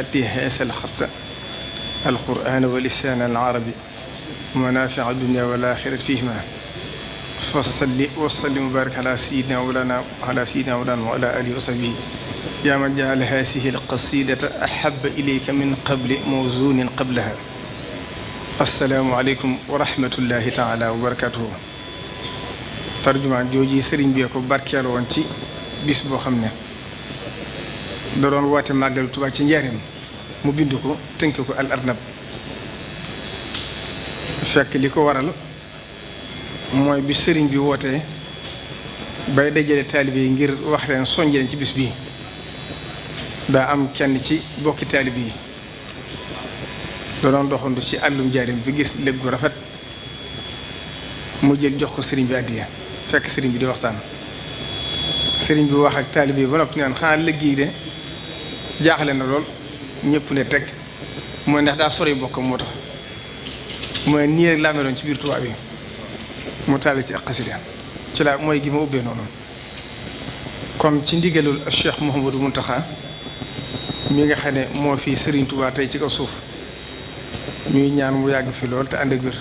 هذا الخط القرآن واللسان العربي ومنافع الدنيا والآخرة فيهما فصل وسلم وبارك على سيدنا مولانا وعلى آله وصحبه يا من جعل هذه القصيدة أحب إليك من قبل موزون قبلها. السلام عليكم ورحمة الله تعالى وبركاته. tarjumaan jooji sëriñ bi ko barkeelu woon ci bis boo xam ne da doon woote màggalu Tuubaa ci njaareem mu bind ko tënk ko al arnab fekk li ko waral mooy bi sëriñ bi wootee bay dajale taalibe yi ngir wax leen soññ leen ci bis bii daa am kenn ci bokki taalibe yi da doon doxandu ci àllum njaareem bi gis lëg gu rafet mu jël jox ko sëriñ bi àddiya fekk sëriñ bi di waxtaan sëriñ bi wax ak taalibe yi ba noppi naan xanaa liggéey de jaaxle na lool ñëpp ne teg mooy ndax daa sori bokkam moo tax mooy nii rek laa meloon ci biir Tuubaa bi mu taal ci ak xasida ci la mooy gi ma ubbee noonu. kon ci ndigalul Cheikh Mouhamadou Mountakha mi nga xam ne moo fi sëriñ Tuubaa tey ci kaw suuf ñuy ñaan mu yàgg fi lool te ànd ak wér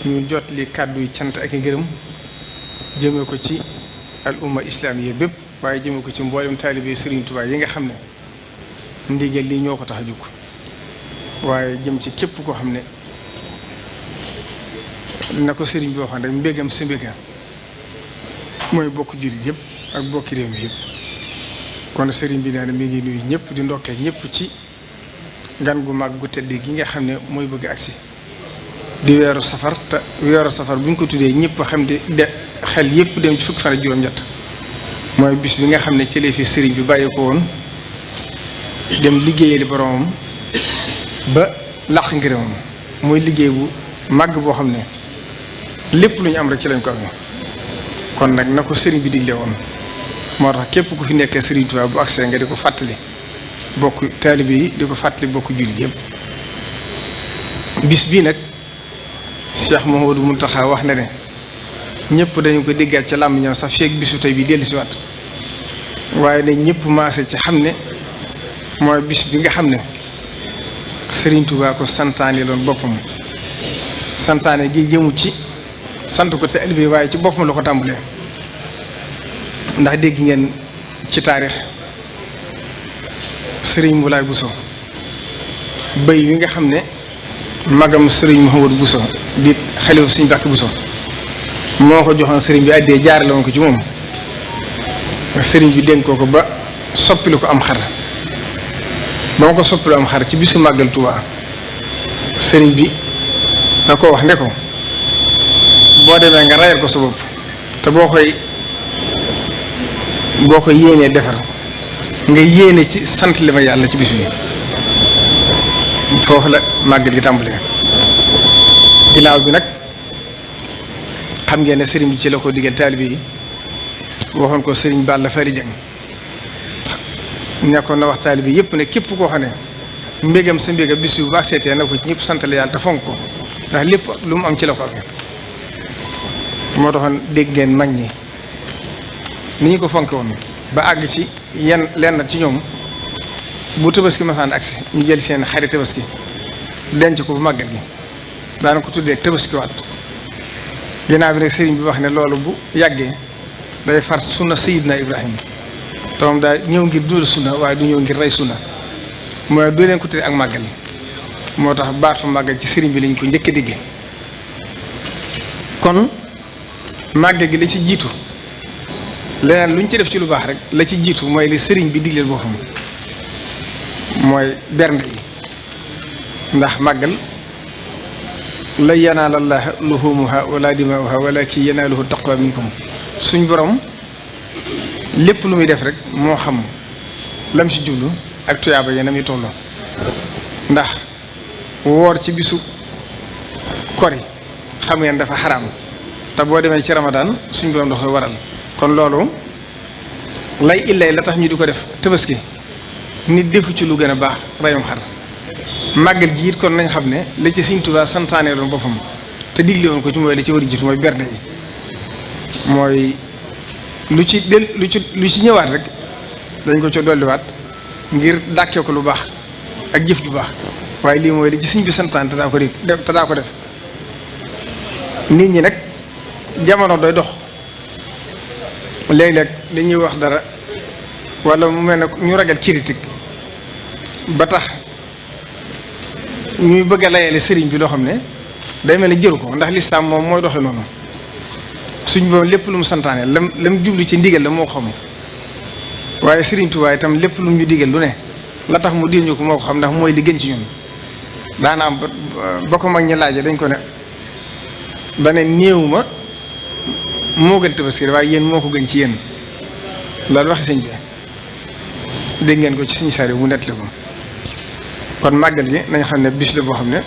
ñu jot li kàddu yi cant ak i ngërëm jëme ko ci al umma islamiya bépp waaye jëme ko ci mboolem taalibe Serigne Touba yi nga xam ne ndigal lii ñoo ko tax a jóg waaye jëm ci képp koo xam ne na ko Serigne bi waxoon rek mbégam sa mbéga mooy bokk jullit yëpp ak bokki réew mi yëpp. kon Serigne bi nee na mi ngi nuyu ñëpp di ndokkee ñëpp ci gan gu mag gu tedd gi nga xam ne mooy bëgg agsi di weeru safar te weeru safar bu ñu ko tuddee ñëpp xam de xel yëpp dem ci fukki fan ak juróom-ñett mooy bis bi nga xam ne ci la fi sëriñ bi bàyyi ko woon dem liggéeyali boromam ba laq ngërëmam mooy liggéey bu màgg boo xam ne lépp lu ñu am rek ci lañ ko amee. kon nag na ko sëriñ bi digle woon moo tax képp ku fi nekkee sëriñ Tuubaa bu agsee nga di ko fàttali bokk taalibe yi di ko fàttali bokk jullit yëpp. bis bii nag Cheikh Mouhamadou Mountakha wax na ne ñëpp dañu ko déggaat ca làmb sax feek bisu tey bi dellusiwaat waaye ne ñëpp maase ci xam ne mooy bis bi nga xam ne Serigne Touba ko santaane loon boppam santaane gi jëmu ci sant ko te élevé waaye ci boppam la ko tàmbalee ndax dégg ngeen ci taarix Serigne Moulay Bousso béy wi nga xam ne magam Serigne Mouhamadou Bousso di xalifa Serigne Mbacké Bousso moo ko joxoon Serigne bi àddee jaarale woon ko ci moom Serigne bi dénk ko ba soppili ko am xar ba ma ko soppili am xar ci bisu màggal Tuubaa Serigne bi da ko wax ne ko boo demee nga rayal ko sa bopp te boo koy yéenee defar nga yéene ci sant li ma yàlla ci bis bi. foofu la màggal gi tàmbalee ginnaaw bi nag xam ngeen ne sëriñ bi ci la ko digal taalibe yi waxoon ko sëriñ Balla Fari Jeng nekkoon na wax taalibe yëpp ne képp koo xam ne mbégam sa mbégam bis bi bu baax seetee na ko ñëpp santale yàlla te fonk ko ndax lépp lu mu am ci la ko amee moo taxoon dégg ngeen mag ñi ni ñu ko fonke woon ba àgg ci yenn lenn ci ñoom bu tabaski masaan agsi ñu jël seen xari tabaski denc ko bu màggal gi daana ko tuddee tabaski waat ginnaaw bi nag sëriñ bi wax ne loolu bu yàggee day far sunna Seydina Ibrahima te moom daa ñëw ngir dundal sunna waaye du ñëw ngir rey sunna mooy du leen ko tuddee ak màggal moo tax baatu màggal ci sëriñ bi lañ ko njëkk a déggee. kon màggal gi la ci jiitu leneen lu ñu ci def ci lu baax rek la ci jiitu mooy li sëriñ bi digleel boppam mooy bernde yi ndax màggal la yanaala llaaha luhuumuhaa wala dimaa'uhaa walaakin yanaaluhu taqwa minkum suñ borom lépp lu muy def rek moo xam lam ci jublu ak tuyaaba yi na muy toll ndax woor ci bisu kori xam ngeen dafa xaraam te boo demee ci ramadaan suñ borom da koy waral kon loolu lay illay la tax ñu di ko def tabaski nit defu ci lu gën a baax rayum xar màggal gi it kon nañ xam ne la ci Sëriñ Tuubaa santaane doon boppam te digle woon ko ci mooy la ci war a jiitu mooy bernde yi mooy lu ci ñëwaat rek dañ ko ci dolliwaat ngir dàkkee ko lu baax ak jëf ju baax waaye lii mooy li ci sëñ bi santaan te daa ko def nit ñi nag jamono doy dox léeg-léeg dañuy wax dara wala mu mel ne ñu ragal critique ba tax ñuy bëgg a layale sëriñ bi loo xam ne day mel ne jëru ko ndax lislaam moom mooy doxe noonu suñ boobu lépp lu mu santaane lam jublu ci ndigal la moo ko xam waaye sëriñ Tuubaa itam lépp lu mu ñu digal lu ne la tax mu dir ñu ko moo ko xam ndax mooy li gën ci ñun daana am ba ko mag ñi laaje dañ ko ne dane néew ma moo gën Tabaski waaye yéen moo ko gën ci yéen loolu waxi sëñ bi dégg ngeen ko ci suñu sari mu nettali ko kon màggal gi nañ xam ne bis la boo xam ne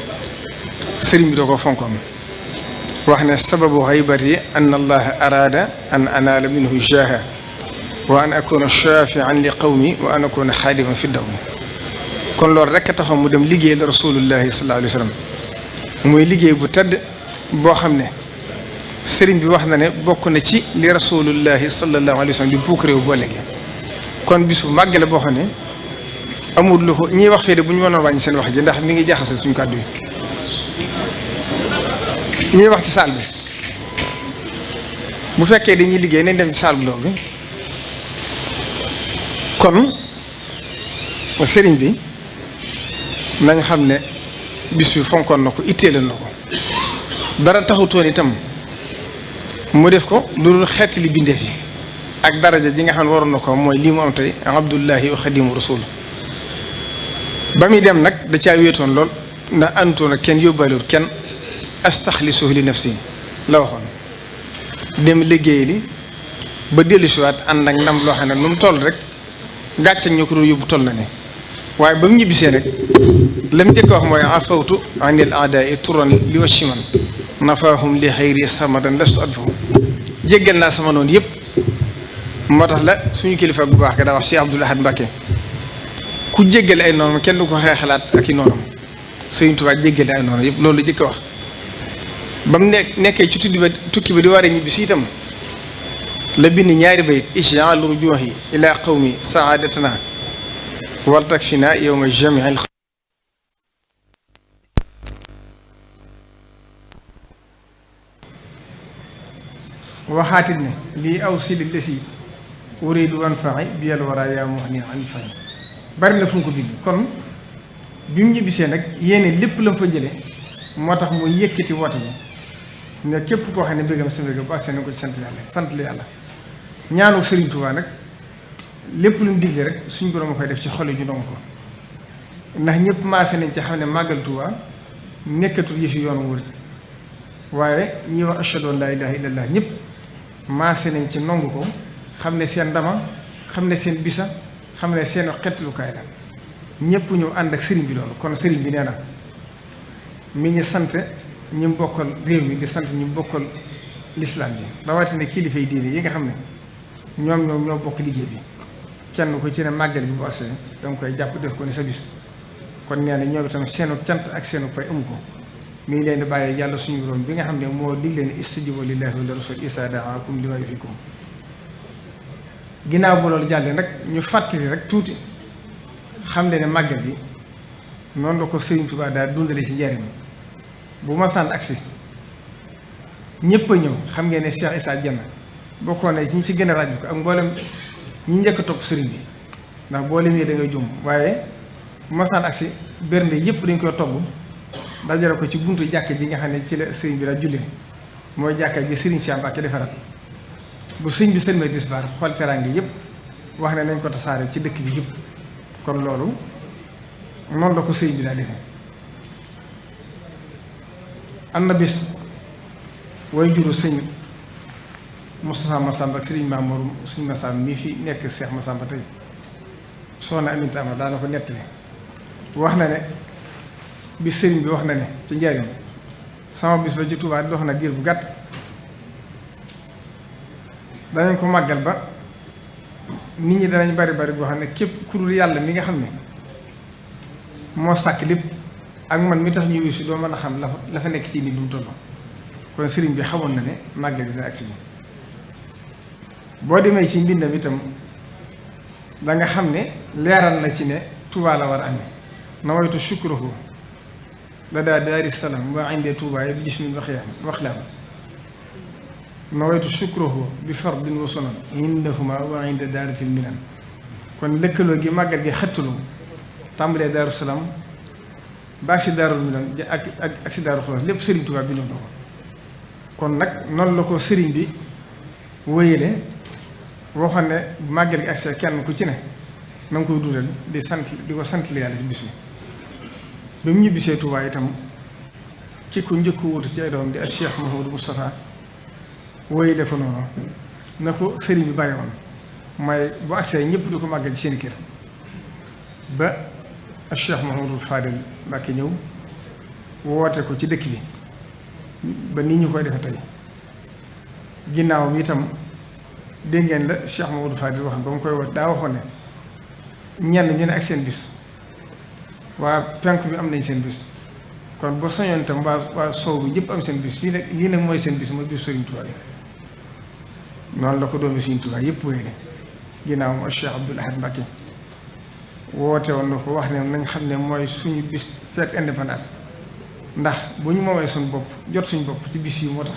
sëriñ bi doo ko fonkoon wax ne sababu xaybati an allaha araada an anaala minhu jaaha wa an akuna shafian li qawmi wa an akuna xaadiman fi dawmi kon loolu rekk taxaw mu dem liggéeyal rasulullahi sallallahu alayhi wa sallam muy liggéey bu tedd boo xam ne sëriñ bi wax na ne bokk na ci li rasulullahi sallallahu alayhi wa sallam di puuk réew boo léegi kon bis bu màgg la boo xam ne amul lu ko ñiy wax fii de bu ñu mënoon wàññi seen wax ji ndax mi ngi jaxase suñu kàddu yi ñuy wax ci saal bi bu fekkee dañuy liggéey nañ dem ci saal bu ndaw bi kon sëriñ bi nañ xam ne bis bi fonkoon na ko itteelal na ko dara taxutoon itam mu def ko lu dul xeeti li bindeef yi ak daraja ji nga xam ne waroon na ko mooy lii mu am tey abdullahi wa xadimu rasul ba muy dem nag da caa wéetoon lool ndax àndutoon ak kenn yóbbaalewul kenn astaxlisuhu li nafsi la waxoon dem liggéey li ba dellusiwaat ànd ak ndam loo xam ne nu mu toll rek gàcce ñoo ko doon yóbbu toll na ne waaye ba mu ñibbisee rek la mu njëkk wax mooy afawtu anil aadaai turan li wa chiman nafaahum li xayri samadan lastu adfahu jéggal naa sama noonu yëpp moo tax la suñu kilifa bu baax ga daa wax Cheikh Abdoul Ahad Mbacké ku jéggale ay noonam kenn du ko xeexalaat ak i noonam Sëriñ Tuubaa jéggale ay noonam yëpp loolu la jëkk wax ba mu nekkee ci tukki ba di war a ñibbisi itam la bind ñaari bayit ij'al rujuhi ila qawmi saadatana wal takfina yawma jamiil waxaatit ne lii aw sili lesi uridu wanfa'i biyal wara yaa muhni an fay bari na fu mu ko bind kon bi mu ñibbisee nag yéene lépp la mu fa jële moo tax mu yëkkati woote bi ne képp koo xam ne mbégam sa mbégam bu agsee na ko ci sant la yàlla ñaanu Sëriñ Tuubaa nag lépp lu mu digle rek suñ borom a koy def ci xol yi ñu doon ko ndax ñëpp maase nañ ci xam ne màggal Tuubaa nekkatul yëfi yoon wër waaye ñi wax ashhadu an laa ilaaha illallaah ñëpp maase nañ ci nongu ko xam ne seen ndama xam ne seen bisa xam ne seen xettalukaay la ñëpp ñu ànd ak sëriñ bi loolu kon sëriñ bi nee na mi ngi sant ñi bokkal réew mi di sant ñi bokkal lislaam bi rawatina kilifa yi diine yi nga xam ne ñoom ñoo bokk liggéey bi kenn ko ci ne màggal bi bu agsee danga koy jàpp def ko ni sa bis kon nee na ñoom itam seenu cant ak seenu pay amu ko mi ngi leen di bàyyee yàlla suñu borom bi nga xam ne moo dig leen istajibu lillahi wa rasul isaa daakum limaa yuhyikum ginnaaw bu loolu jàllee nag ñu fàttali rek tuuti xam ne màggal bi noonu la ko Sëriñ Tuubaa daal dundale ci njariñ bu ma sànn agsi ñëpp a ñëw xam ngeen ne Cheikh Issa Dieng bokkoon na ñi ci gën a ràññu ko ak mboolem ñi njëkk a topp sëriñ bi ndax boo limee da ngay jum waaye bu ma sànn agsi bernde yëpp dañ koy togg dajale ko ci buntu jàkka ji nga xam ne ci la sëriñ bi daa jullee mooy jàkka ji Sëriñ Cheikh Mbacké defaraat bu sëriñ bi sëlmee tisbaar xool teraange yëpp wax ne nañ ko tasaare ci dëkk bi yëpp kon loolu noonu la ko sëriñ bi daa defee am na bis way juru sëñ Moustapha Massamba ak sëriñ Mamour sëñ Massamba mii fi nekk Cheikh Massamba tey soxna Aminta Ama daana ko nettali wax na ne bi sëriñ bi wax na ne ci njariñ sama bis ba ci Tuubaa dox na diir bu gàtt danañ ko màggal ba nit ñi danañ bari bari boo xam ne képp ku dul yàlla mi nga xam ne moo sàkk lépp ak man mi tax ñu wéy si doo mën a xam la fa nekk ci nit du mu toll kon sëriñ bi xamoon na ne màggal bi dina agsi boo demee ci mbindam itam da nga xam ne leeral na ci ne Touba la war a amee nawaytu shukruhu la daa daari salaam waa indee Touba yi bi jismin waxlaam nawaytu shukruhu bi fardin wa sunan indahuma waa inde daaratil minan kon lëkkaloo gi màggal gi xëttaloo tàmbalee Daaru Salaam ba ak si Daarul Minan ak si Daaru Xudoos lépp Serigne Touba bi noonu ko kon nag noonu la ko Serigne bi wéyale waxoon ne màggal gi ak kenn ku ci ne na nga koy dundal di ko sant la yàlla ci bis bi ba mu ñibbisee Touba itam ki ko njëkk wutu ci ay doom di ak Cheikh Mouhamadou Moustapha wéyale ko noonu na ko Serigne bi bàyyi woon mooy bu agsee ñëpp di ko màggal ci seen kër ba ak Cheikh Mouhamadou Fadel Mbacké ñëw woote ko ci dëkk bi ba nii ñu koy defe tey ginnaaw bi itam dégg ngeen la Cheikh Mouhamadou Fadel wax ba mu koy woote daa waxoon ne ñenn ñu ne ak seen bis waa penk bi am nañ seen bis kon ba soñoon itam waa sow bi ñëpp am seen bis lii nag mooy seen bis mooy bis Serigne Touba yi noonu la ko doomi Serigne Touba yëpp wéyale ginnaaw moom Cheikh Abdoul Ahad Mbacké woote woon na ko wax ne nañ xam ne mooy suñu bis fête indépendance ndax bu ñu moomee suñu bopp jot suñu bopp ci bis yi moo tax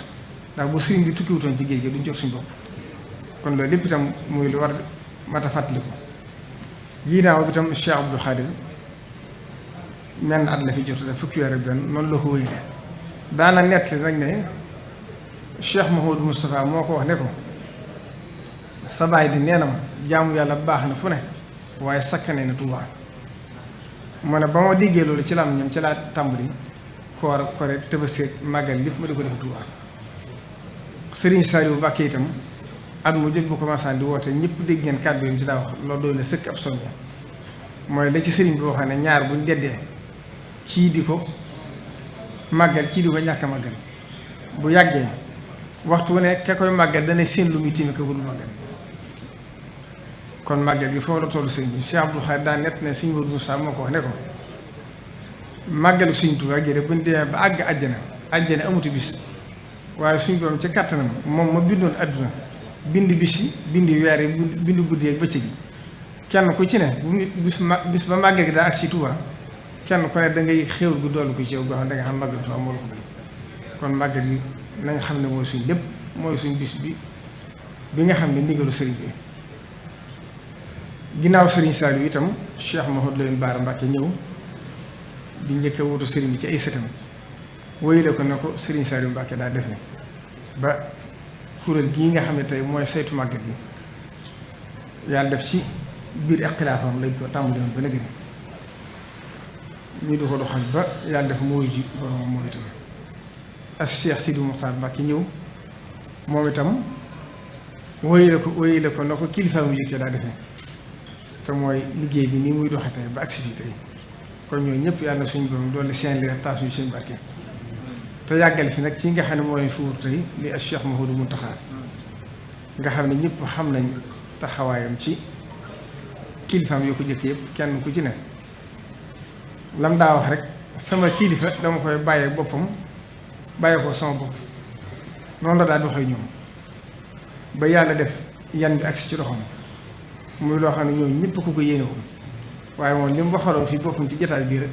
ndax bu sëriñ bi tukkiwutoon ci géej gi duñ jot suñu bopp kon loolu lépp itam muy lu war mat a fàttaliku ginnaaw bi itam Cheikh Abdou Khadir menn at la fi jot def fukki weer ak benn noonu la ko wéyale daana nettali nag ne Cheikh Mouhamadou Moustapha moo ko wax ne ko sa baay di nee na ma jaamu yàlla baax na fu ne waaye sakkane na Touba mu ne ba ma déggee loolu ci lam ñoom ci laa tàmbali koor kore Tabaski màggal lépp ma di ko def Touba Serigne Saliou Mbacké itam at mu jot bu commencé di woote ñëpp dégg ngeen kàddu yi ci daa wax loolu doy na sëkk ab soññe mooy la ci Serigne bi wax ne ñaar buñ deddee kii di ko màggal kii di ko ñàkk a màggal bu yàggee waxtu wu ne ka koy màggal dana seen lu muy tiime ka ko du màggal kon màggal gi foofu la tollu sëñ bi Cheikh Abdou Khadre daa nett ne sëñ Modou Moussa moo ko wax ne ko màggalu sëñ Tuubaa gi de buñ demee ba àgg àjjana amutu bis waaye suñ borom ci kattanam moom ma bindoon adduna bind bis yi bind weer yi bind guddi ak bëccëg yi kenn ku ci ne bis ba màggal gi daa ak si Tuubaa kenn ku ne da ngay xéwal gu dolli ko ci yow goo xam ne da nga xam màggal Tuubaa moo la ko bay kon màggal gi nañ xam ne mooy suñ lépp mooy suñ bis bi nga xam ne ndigalu sëriñ bi ginnaaw Serigne Saliou itam Cheikh Mouhamadou Lamine Bara Mbacké ñëw di njëkk a wutu Serigne bi ci ay sëtam wéyale ko ne ko Serigne Saliou Mbacké daa defee ba kuréel gii nga xam ne tey mooy saytu màggal gi yàlla def ci biir ak xilaafam lañ ko tàmbali woon ba nëgëri ñu di ko doxal ba yàlla def mooy ji borom mooy itam ak Cheikh Sidi Mokhtar Mbacké ñëw moom itam wéyale ko na ko kilifa mu jëkkee daa defee te mooy liggéey bi nii muy doxe tey ba agsi fii tey kon ñooñu ñëpp yàlla na suñu borom doole seen leer taas yu seen barke te yàggal fi nag ci nga xam ne mooy fuur tey li ak Cheikh Mouhamadou Mountakha nga xam ne ñëpp xam nañ taxawaayam ci kilifaam yoo ko jëkk yëpp kenn ku ci ne lam daa wax rek sama kilifa dama koy bàyyee boppam bàyyee ko sama bopp noonu la daa doxee ñoom ba yàlla def yan bi agsi ci loxoom muy loo xam ne ñoom ñëpp ku ko yéenewul waaye moom li mu waxaloon fii boppam ci jotaay bii rek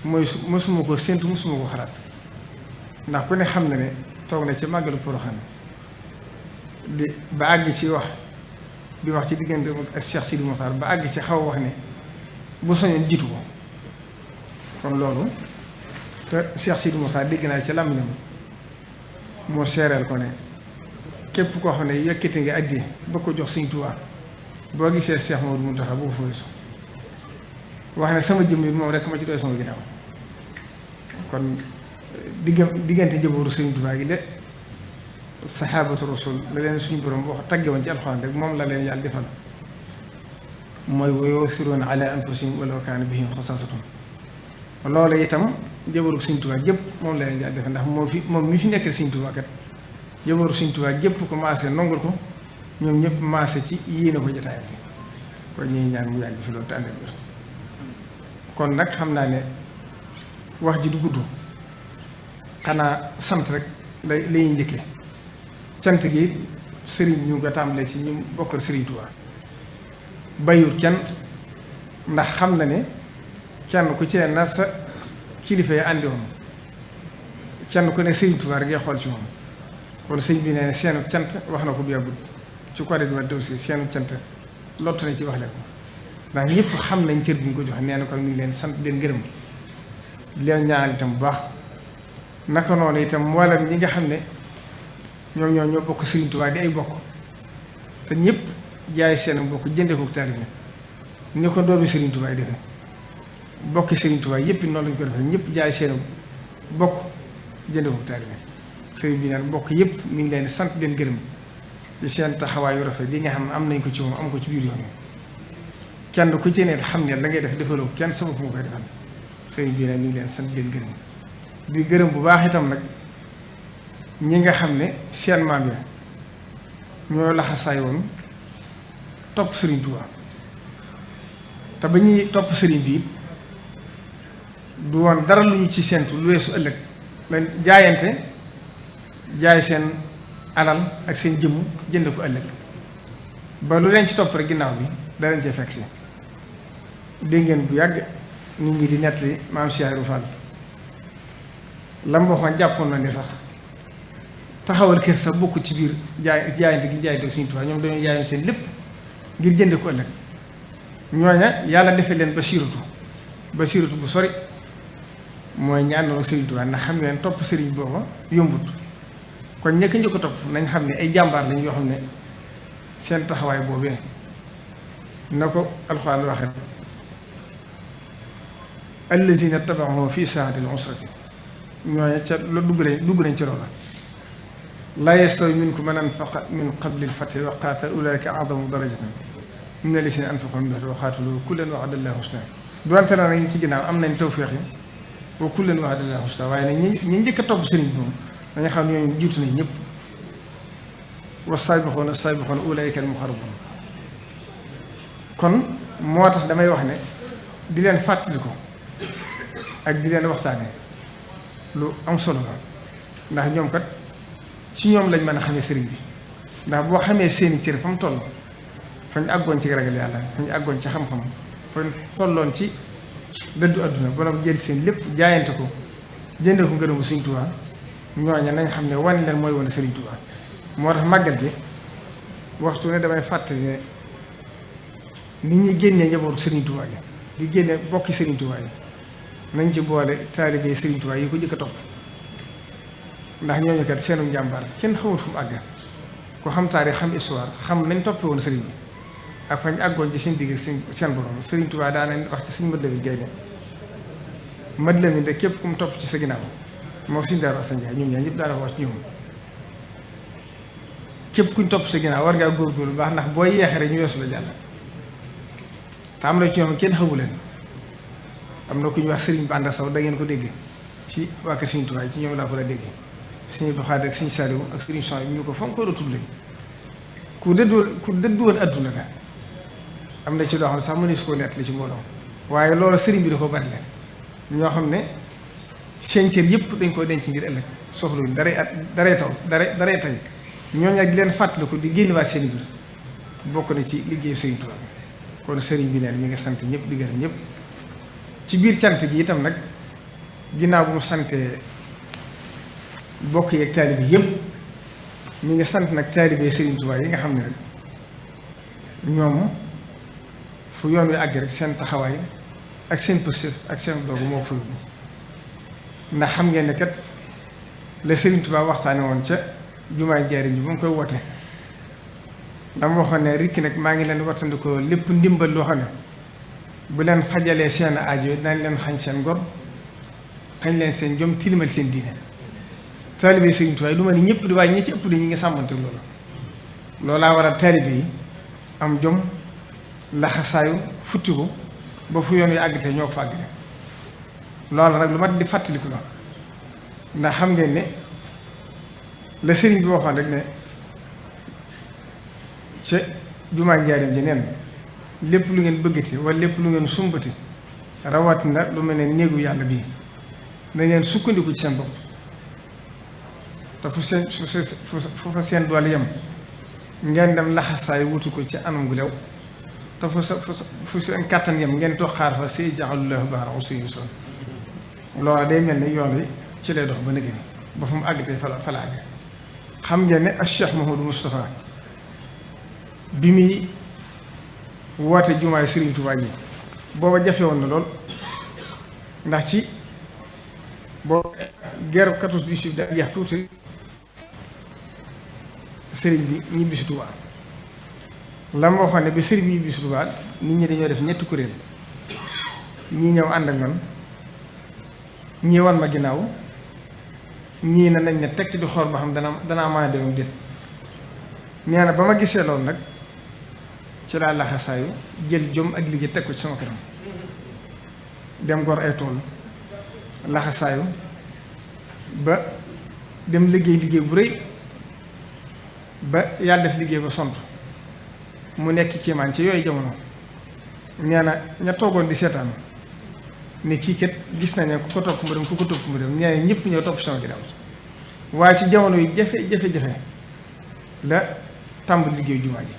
mooy mosuma ko séntu mosuma ko xalaat ndax ku ne xam na ne toog na ci màggalu Porokhane ba àgg ci wax di wax ci diggante ak Cheikh Sidi Mokhtar ba àgg ci xaw wax ne bu soñoon jiitu ko kon loolu te Cheikh Sidi Mokhtar dégg naa ci làmmiñam moo seereel ko ne képp koo xam ne yëkkati nga addi ba ko jox Sëñ Tuubaa boo gisee Cheikh Mouhamadou Mountakha boo ko fa weesu wax ne sama jëm yi moom rek ma ci doy sama ginnaaw kon diggante jëbooru Sëriñ Tuubaa gi de saxaabatu rasul la leen suñu borom wax tagge woon ci alxuraan rek moom la leen yàlla defal mooy wa yu'thiruuna ala anfusihim walaw kaana bihim xasaasatun loolu itam jëbooru Sëriñ Tuubaa gépp moom la leen yàlla defal ndax moom mi fi nekk Sëriñ Tuubaa kat jëbooru Sëriñ Tuubaa gépp ko maase nongul ko ñoom ñëpp maase ci yéene ko jotaay bi kon ñuy ñaan mu yàgg fi loolu te ànd ak wér kon nag xam naa ne wax ji du gudd xanaa sant rek lay njëkkee cant gi sëriñ ñu nga tàmbalee ci ñu bokkal Sëriñ Tuubaa bayut kenn ndax xam na ne kenn ku ci ne na sa kilifa yi àndi woon kenn ku ne Sëriñ Tuubaa rek ngay xool ci moom kon sëñ bi ne seenu cant wax na ko bu yàggul ci côté bi ma dëw si seenu cant lottu na ci wax leen ko ndax ñëpp xam nañ cër bi ñu ko joxe nee na kon mi ngi leen sant leen gërëm leen ñaanal itam bu baax naka noonu itam mboolem ñi nga xam ne ñoo bokk Sëriñ Tuubaa di ay bokk te ñëpp jaay seen bokk jëndee ko taalibe ni ko doomi Sëriñ Tuubaa yi defee bokki Sëriñ Tuubaa yëpp noonu lañu ko defee ñëpp jaay seen bokk jëndee ko taalibe sëriñ bi naan bokk yëpp mi ngi leen di sant leen gërëm ci seen taxawaayu rafet li nga xam ne am nañ ko ci moom am ko ci biir yoon kenn ku ci ne xam ne la ngay def defaloo kenn sa bopp nga koy defal sëriñ bi nag mi ngi leen sant leen gërëm di gërëm bu baax itam nag ñi nga xam ne seen maam ya ñoo laxasaay woon topp Sëriñ Tuubaa te ba ñuy topp sëriñ bi du woon dara lu ñu ci séentu lu weesu ëllëg lañ jaay seen alal ak seen jëmm jënd ko ëllëg ba lu leen ci topp rek ginnaaw bi danañ cee fekk si dégg ngeen bu yàgg nit ñi di nettali maam Cheikh Ibra Fall lam waxoon jàppoon na ne sax taxawal kër sax bokk ci biir jaayante gi jaay doog Sëriñ Tuubaa ñoom dañoo jaayoon seen lépp ngir jënd ko ëllëg ñooña yàlla defee leen ba siiratu bu sori mooy ñaanoon Sëriñ Tuubaa ndax xam ngeen topp sëriñ booba yombut kon ñëkk njëkk topp nañ xam ne ay jàmbaar lañ yoo xam ne seen taxawaay boobee na ko alxuraan waxe allazina tabaxoo fi saatil usrati ñooña ca la dugg nañ ci loola laa yastawi minkum man anfaqa min qabli al-fathi wa qaatal ulaa'ika a'zamu darajatan mina allazina anfaqu min ba'du wa qaatalu kullan wa'ada Allahu husna doonte na nag ci ginnaaw am nañ tawfeex yi wa kullan wa'ada Allahu husna waaye nag ñi njëkk a topp sëriñ bi moom dañu xam ne ñooñu jiitu nañ ñëpp wa saabixuuna saabixuuna ulaa'ika al-muqarrabuun kon moo tax damay wax ne di leen fàttali ko ak di leen waxtaane lu am solo la ndax ñoom kat ci ñoom lañ mën a xamee sëriñ bi ndax boo xamee seeni cër fa mu toll fa ñu àggoon ci ragal yàlla fa ñu àggoon ci xam-xam fa ñu tolloon ci dëddu àdduna borom jël seen lépp jaayante ko jëndee ko ngërëmu Sëriñ Tuubaa ñooña nañ xam ne wane leen mooy wane Sëriñ Tuubaa moo tax màggal gi waxtu ne damay fàttali ne nit ñi génnee njabootu Sëriñ Tuubaa yi di génne bokki Sëriñ Tuubaa yi nañ ci boole taalibe Sëriñ Tuubaa yi ko jëkk a topp ndax ñooñu kat seenu njàmbaar kenn xamul fu mu àgg ku xam taarix xam histoire xam nañ toppee woon sëriñ bi ak fañ àggoon ci seen digg seen borom Sëriñ Tuubaa daa nañ wax ci suñ mët la bi gaynde mët la mi de képp ku mu topp ci sa ginnaaw moo suñ Daaru Asan Njaay ñoom ñaar ñëpp daal wax ci ñoom képp kuñ topp sa ginnaaw war ngaa góorgóorlu baax ndax boo yeexee rek ñu weesu la jàll te am na ci ñoom kenn xamu leen am na ku ñuy wax Sëriñ Banda Saw da ngeen ko dégg ci waa kër Sëriñ Tuubaa ci ñoom laa ko la dégg Sëriñ Abdou Khadre ak Sëriñ Saliou ak Sëriñ Son bi ñu ko fonk ko tudd lañ ku dëddu woon adduna la am na ci loo xam ne sax mënees su ko nett li ci mbooloo waaye loolu sëriñ bi da ko bari la ñoo xam ne seen cër yëpp dañ ko denc ngir ëllëg soxluñ daray tey ñooñu ak di leen fàttaliku di génnewaat seen biir bokk na ci liggéeyu Sëriñ Tuubaa kon sëriñ bi neen mi ngi sant ñëpp di gërëm ñëpp ci biir cant gi itam nag ginnaaw bu mu santee bokk yeeg taalibe yëpp mi ngi sant nag taalibe Sëriñ Tuubaa yi nga xam ne rek ñoom fu yoon wi àgg rek seen taxawaay ak seen pëstéef ak seen doogu moo ko fa yóbbu ndax xam ngeen ne kat la Sëriñ Tuubaa waxtaane woon ca jumaay Njaaréem ji ba mu koy wote dama waxoon ne rikki nag maa ngi leen wattandikoo lépp ndimbal loo xam ne bu leen fajalee seen aajo dañ leen xañ seen ngor xañ leen seen jom tilimal seen diine taalibe Sëriñ Tuubaa lu ma ni ñëpp di waaye ñi ci ëpp di ñi ngi sàmmante loolu loolaa waral taalibe yi am jom laxasaayu futti ko ba fu yoon yu àggate ñoo ko fa àggate loolu nag lu mat di fàttaliku la ndax xam ngeen ne la sëriñ bi waxoon rek ne ca jumaa Njaaréem ji neen lépp lu ngeen bëggati wala lépp lu ngeen sumbati rawatina lu mel ne néegu yàlla bii na ngeen sukkandiku ci seen bopp te fu fa seen doole yem ngeen dem laxasaay wutu ko ci anam gu lew te fu seen kàttan yam ngeen toog xaar fa si jaxalullahu baara aussi yusoon loola day mel ni yoon wi ci lay dox ba nëgë ni ba fu mu àgg tey fa la àgg. xam ngeen ne ak Cheikh Mouhamadou Moustapha bi muy woote jumaay Serigne Touba yi booba jafe woon na lool ndax ci boo guerre 14-18 da jeex tuuti Serigne bi ñibbisi Touba la ma waxoon ne bi Serigne bi ñibbisi Touba nit ñi dañoo def ñetti kuréel ñii ñëw ànd ak man ñii wan ma ginnaaw ñii na nañ ne tekk di xool ba xam danaa mën a dem déet nee na ba ma gisee loolu nag ci laa laxasaayu jël jom ak liggéey teg ko ci sama kanam dem gor ay tool laxasaayu ba dem liggéey bu rëy ba yàlla def liggéey ba sont mu nekk kiimaan ci yooyu jamono nee na ña toogoon di seetaan ne kii kat gis nañ ne ku ko topp mu dem ku ko topp mu dem nee na ñëpp ñoo topp sama ginnaaw waaye ci jamono yi jafe-jafe la tàmbali liggéeyu jumaa ji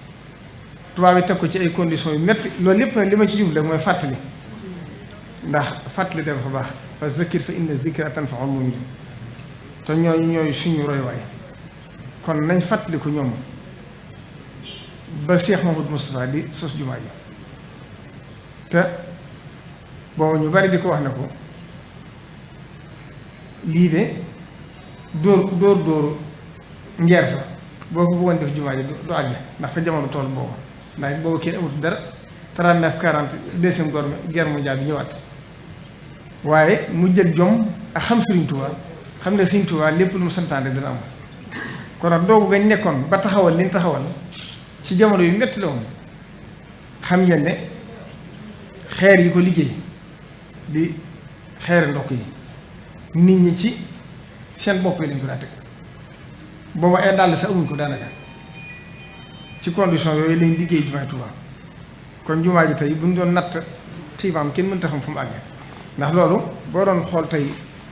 tubaab yi teg ko ci ay conditions yu métti loolu lépp nag li ma ci jublu mooy fàttali ndax fàttali dafa baax fa zakkir fa inna zikra tanfa'ul mu'minin te ñooy suñu royuwaay kon nañ fàttali ko ñoom ba Cheikh Mouhamadou Moustapha di sos jumaa ji te boobu ñu bari di ko wax ne ko lii de dóor ngeer sax boo ko bëggoon def jumaa ji du àgg ndax fa jamono tool boobu ndax boobu kenn amatu dara 39 40 deuxième guerre mondiale bi ñëwaat waaye mu jël jom ak xam Sëriñ Tuubaa xam ne Sëriñ Tuubaa lépp lu mu santaane dina am kon nag doogu gañ nekkoon ba taxawal liñ taxawal ci jamono yu metti la woon xam ngeen ne xeer yi ko liggéey di xeeri ndokk yi nit ñi ci seen bopp yi lañ ko daa teg booba ay dàll sa amuñ ko daanaka ci condition yooyu lañ liggéey jumaay Tuubaa kon jumaa ji tey bu ñu doon natt xiibaam kenn mënta xam fu mu àgg ndax loolu boo doon xool tey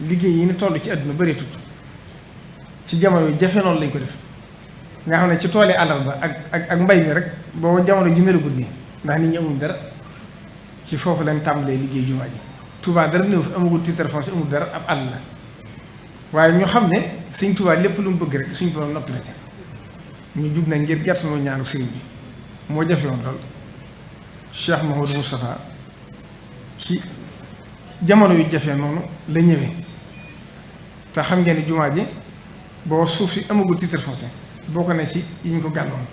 liggéey yi ni toll ci àdduna bëree tut ci jamono yu jafe noonu lañ ko def nga xam ne ci tooli àllarba ak mbay mi rek booba jamono ji melagut nii ndax nit ñi amuñ dara ci foofu lañ tàmbalee liggéey jumaa ji Touba dara néew fi amagul titre foncier amul dara ab àll la waaye ñu xam ne Sëñ Touba lépp lu mu bëgg rek suñ borom noppi la ca ñu jug na ngir gerte moo ñaanu sëriñ bi moo jafe woon lool Cheikh Mouhamadou Moustapha ci jamono yu jafe noonu la ñëwee te xam ngeen ne jumaa ji boo suuf si amagul titre foncier bokk na ci yi ñu ko gàlloon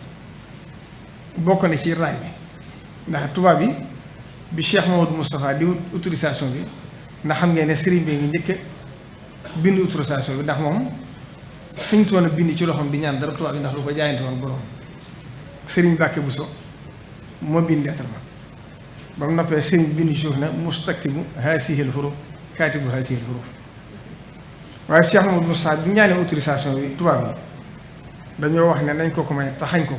bokk na ci raay bi ndax tubaab bi Cheikh Mouhamadou Moustapha di autorisation bi ndax xam ngeen ne sëriñ bi ngi njëkk bind autorisation bi ndax moom suñ toon a bind ci loxoom di ñaan dara tubaab bi ndax lu ko jaayante woon borom sëriñ Mbàkke Buso moo bind lettre ba mu noppee sëriñ bind ci suuf na mustaktibu haasihil huruf kaatibu haasihil huruf waaye Cheikh Mouhamadou Moustapha bi ñaanee autorisation bi tubaab bi dañoo wax ne nañ ko ko may taxañ ko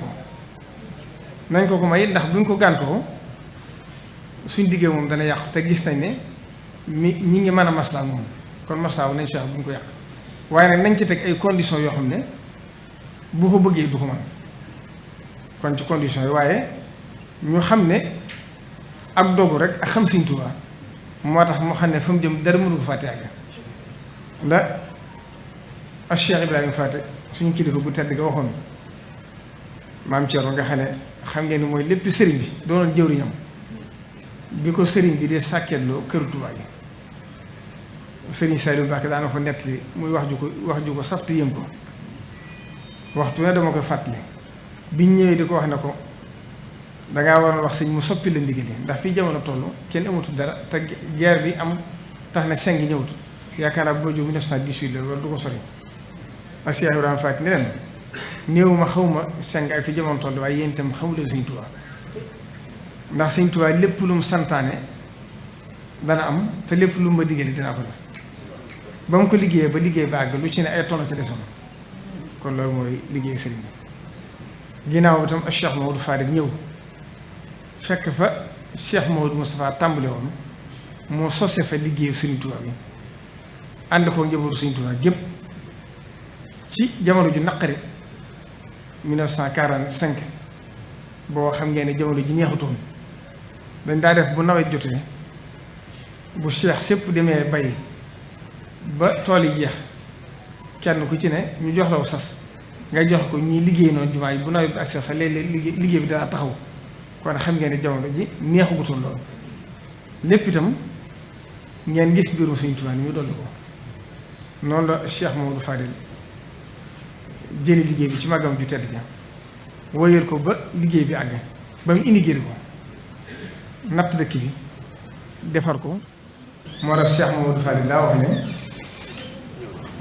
nañ ko may ndax buñ ko gàntoo suñ diggee moom dana yàqu te gis nañ ne ñi ngi mën a maslaa moom kon maslaa nañ Cheikh bu ñu ko yàq waaye nag nañ ci teg ay conditions yoo xam ne bu ko bëggee du ko mën kon ci conditions yi waaye ñu xam ne ak dogu rek ak xam Sëriñ Tuubaa moo tax moo xam ne fa mu jëm dara mënu ko fàtte àgg la ak Cheikh Ibrahima Faty suñu kilifa bu tedd ga waxoon maam Thierno nga xam ne xam ngeen ni mooy lépp sëriñ bi doonoon jëwriñam bi ko sëriñ bi dee sàkkeetloo këru Tuubaa gi sëriñ Saliou Mbacké daana ko nettali muy wax ju ko safti yëm ko waxtu ne dama koy fàttali biñ ñëwee di ko wax ne ko dangaa waroon wax sëñ mu soppi la ndigal ndax fii jamono toll kenn amatul dara te guerre bi am tax na seng yi ñëwut yaakaar naa bu ma jóg 1918 la loolu du ko sori ak Cheikh Ibrahima Faty ni leen néew ma xaw ma seng ak fi jamono toll waaye yéen itam xamuleen Sëñ Tuubaa ndax Sëñ Tuubaa lépp lu mu santaane dana am te lépp lu mu ma diggale dinaa ko def ba mu ko liggéeyee ba liggéey ba àgg lu ci ne ay tono ci desoon kon loolu mooy liggéey sëriñ bi ginnaaw bi tam ak Cheikh Maodo Fadil ñëw fekk fa Cheikh Maodo Moustapha tàmbale woon moo sose fa liggéeyu Sëriñ Tuubaa bi ànd ko njabootu Sëriñ Tuubaa gépp ci jamono ju naqari 1945 boo xam ngeen ne jamono ji neexutoon dañ daa def bu nawet jotee bu Cheikh sépp demee bay ba tool yi jeex kenn ku ci ne ñu jox la sas nga jox ko ñi liggéey noonu jumaa yi bu nawet bi ak sax léeg-léeg liggéey bi daa taxaw kon xam ngeen ne jamono ji neexugutoon loolu lépp itam ngeen gis biirum Sëriñ Tuubaa ni ñu dolli ko noonu la Cheikh Mamadou Fadil jëli liggéey bi ci màggam ju tedd ja wóyal ko ba liggéey bi àgg ba mu indi géri ko natt dëkk bi defar ko moo tax Cheikh Mamadou Fadil daa wax ne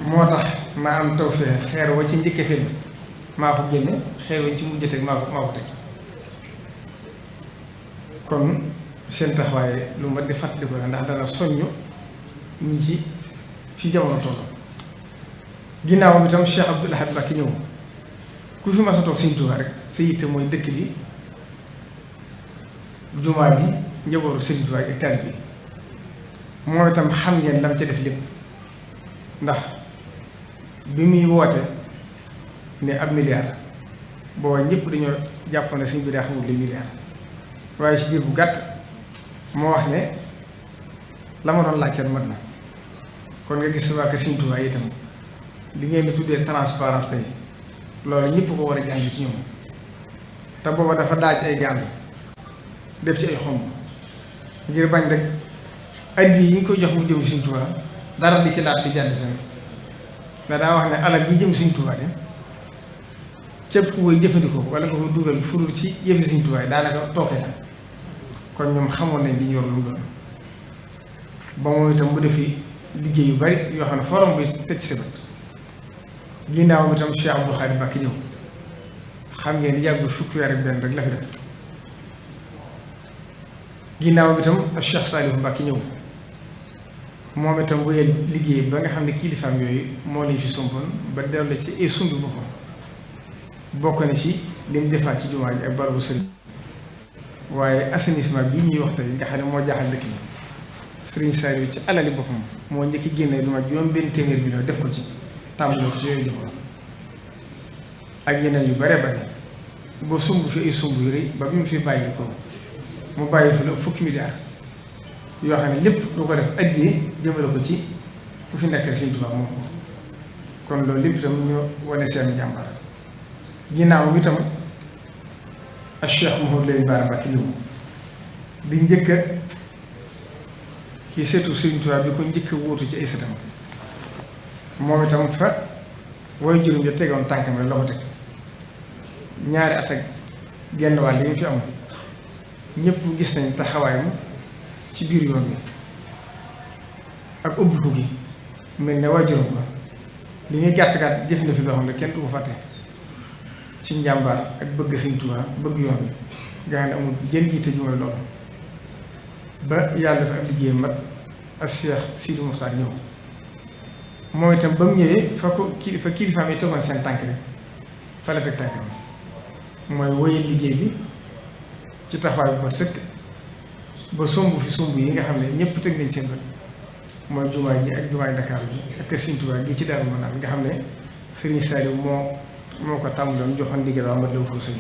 moo tax maa am tawfeex xeer wa ci njëkke feeñ maa ko génne xeer wa ci mujj teg maa ko teg kon seen taxawaaye lu ma di fàttali ko la ndax dana soññ ñi ci fi jamono toll ginnaaw bi tam Cheikh Abdoul Ahad Mbacké ñëw ku fi mas a toog Sëriñ Tuubaa rek sa yitte mooy dëkk bi jumaa bi njabootu Sëriñ Tuubaa ak taalibe bi moom itam xam ngeen lam ca def lépp ndax bi muy woote ne ab milliard booba ñëpp dañoo jàpp ne suñ bi daa xamul le milliard waaye ci diir bu gàtt moo wax ne la ma doon laajte mat na kon nga gis waa kër Sëriñ Tuubaa itam li ngeen di tuddee transparence tey loolu ñëpp ko war a jàng ci ñoom te booba dafa daaj ay gaal def ci ay xomb ngir bañ rek addi yi ñu koy jox mu jëm Sëriñ Tuubaa dara di ci laat di jàll fenn nga daa wax ne alal ji jëm Sëriñ Tuubaa de képp ku koy jëfandikoo wala nga ko dugal furul ci yëfi Sëriñ Tuubaa yi daanaka tooke la kon ñoom xamoon nañ li ñu yor lu mu doon ba moom itam bu defi liggéey yu bari yoo xam ne forom bi tëj ci sa bët ginnaaw bi itam Cheikh Abdou Khadre Mbacké ñëw xam ngeen yàggul fukki weer ak benn rek la fi def ginnaaw bi itam Cheikh Saliou Mbacké ñëw moom itam wéyal liggéey ba nga xam ne kilifaam yooyu moo lañ fi sompoon ba dellu ci ay sumbi boppam bokk na ci li mu defaat ci jumaa ji ak barabu sëriñ waaye assainissement bi ñuy wax tey nga xam ne moo jaaxal dëkk bi Sëriñ Saliou ci alali boppam moo njëkk génne lu ma juróom benn téeméer bi def ko ci tàmbali ko ci yooyu jamono ak yeneen yu bare bare ba sumb fi ay sumb yu rëy ba bi mu fi bàyyi ko mu bàyyi fi la fukki milliards yoo xam ne lépp lu ko def addiyee jëmale ko ci ku fi nekkal Sëriñ Tuubaa moom kon loolu lépp itam ñu wane seen jàmbar ginnaaw bi itam ak Cheikh Mouhamadou Lamine Bara Mbacké ñëw di njëkk a ci seetu Sëriñ Tuubaa bi ko njëkk a wóotu ci ay sëtam moom itam fa way juróom ya tegoon tànkam rek la ko teg ñaari at ak genn wàll yi mu fi am ñëpp gis nañ taxawaayam ci biir yoon bi ak ubbiku gi mel ne way juróom ba li ñuy gàtt gàtt jëf na fi loo xam ne kenn du ko fàtte ci njàmbaar ak bëgg Sëriñ Tuubaa bëgg yoon bi nga xam ne amul jën yitte ju mooy loolu ba yàlla dafa am liggéey mat ak Cheikh Sidi Moustapha ñëw moom itam ba mu ñëwee fa kilifaam yi tegoon seen tànk rek fa la teg tànkam mooy wóyal liggéey bi ci taxawaay bu mat sëkk ba somb fi somb yi nga xam ne ñëpp teg nañ seen bët mooy jumaa ji ak jumaay Dakar bi ak kër Sëriñ Tuubaa gi ci Daaru Manaan nga xam ne Sëriñ Saliou moo ko tàmbaloon joxoon ndigal waa ma dew foofu sëñ